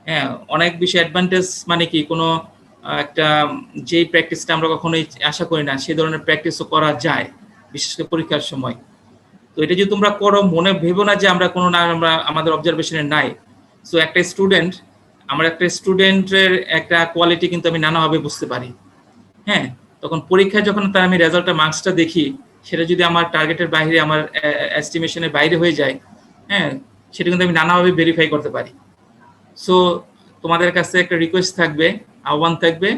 হ্যাঁ, অনেক বেশি অ্যাডভান্টেজ, মানে কি কোনো একটা যেই প্র্যাকটিসটা আমরা কখনোই আশা করি না, সেই ধরনের প্র্যাকটিসও করা যায়, বিশেষ করে পরীক্ষার সময়। তো এটা যদি তোমরা করো, মনে ভেবো না যে আমরা কোনো না, আমরা আমাদের অবজারভেশনে নাই। সো একটা স্টুডেন্টের একটা কোয়ালিটি কিন্তু আমি নানাভাবে বুঝতে পারি। হ্যাঁ, তখন পরীক্ষায় যখন তার আমি রেজাল্টের মার্কসটা দেখি, সেটা যদি আমার টার্গেটের বাইরে, আমার এস্টিমেশনের বাইরে হয়ে যায়, হ্যাঁ, সেটা কিন্তু আমি নানাভাবে ভেরিফাই করতে পারি। সো তোমাদের কাছে একটা রিকোয়েস্ট থাকবে, আহ্বান থাকবে,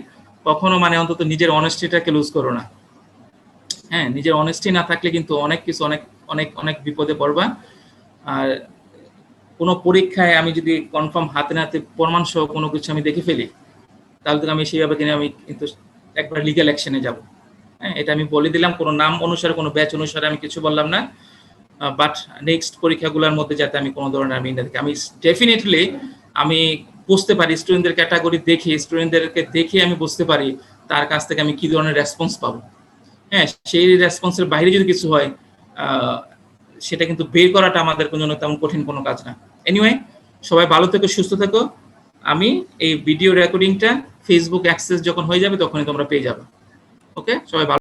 কখনো মানে অন্তত নিজের অনেস্টিটাকে লুজ করো না। হ্যাঁ, নিজের অনেস্টি না থাকলে কিন্তু অনেক কিছু, অনেক অনেক অনেক বিপদে পড়বা। আর কোনো পরীক্ষায় আমি যদি কনফার্ম হাতে নাতে প্রমাণ সহ কোনো কিছু আমি দেখে ফেলি, তাহলে তো আমি সেইভাবে কিনে আমি কিন্তু একবার লিগ্যাল অ্যাকশনে যাব। হ্যাঁ, এটা আমি বলে দিলাম, কোনো নাম অনুসারে কোনো ব্যাচ অনুসারে আমি কিছু বললাম না, বাট নেক্সট পরীক্ষাগুলোর মধ্যে যাতে আমি কোনো ধরনের আমি না দেখি। আমি ডেফিনেটলি আমি বুঝতে পারি স্টুডেন্টদের ক্যাটাগরি দেখে, স্টুডেন্টদেরকে দেখে আমি বুঝতে পারি তার কাছ থেকে আমি কি ধরনের রেসপন্স পাবো। হ্যাঁ, সেই রেসপন্সের বাইরে যদি কিছু হয় সেটা কিন্তু বের করাটা আমাদের জন্য তেমন কঠিন কোনো কাজ না। এনিওয়ে, সবাই ভালো থেকো, সুস্থ থেকো। আমি এই ভিডিও রেকর্ডিংটা ফেসবুক অ্যাক্সেস যখন হয়ে যাবে তখনই তোমরা পেয়ে যাবে। ওকে, সবাই ভালো।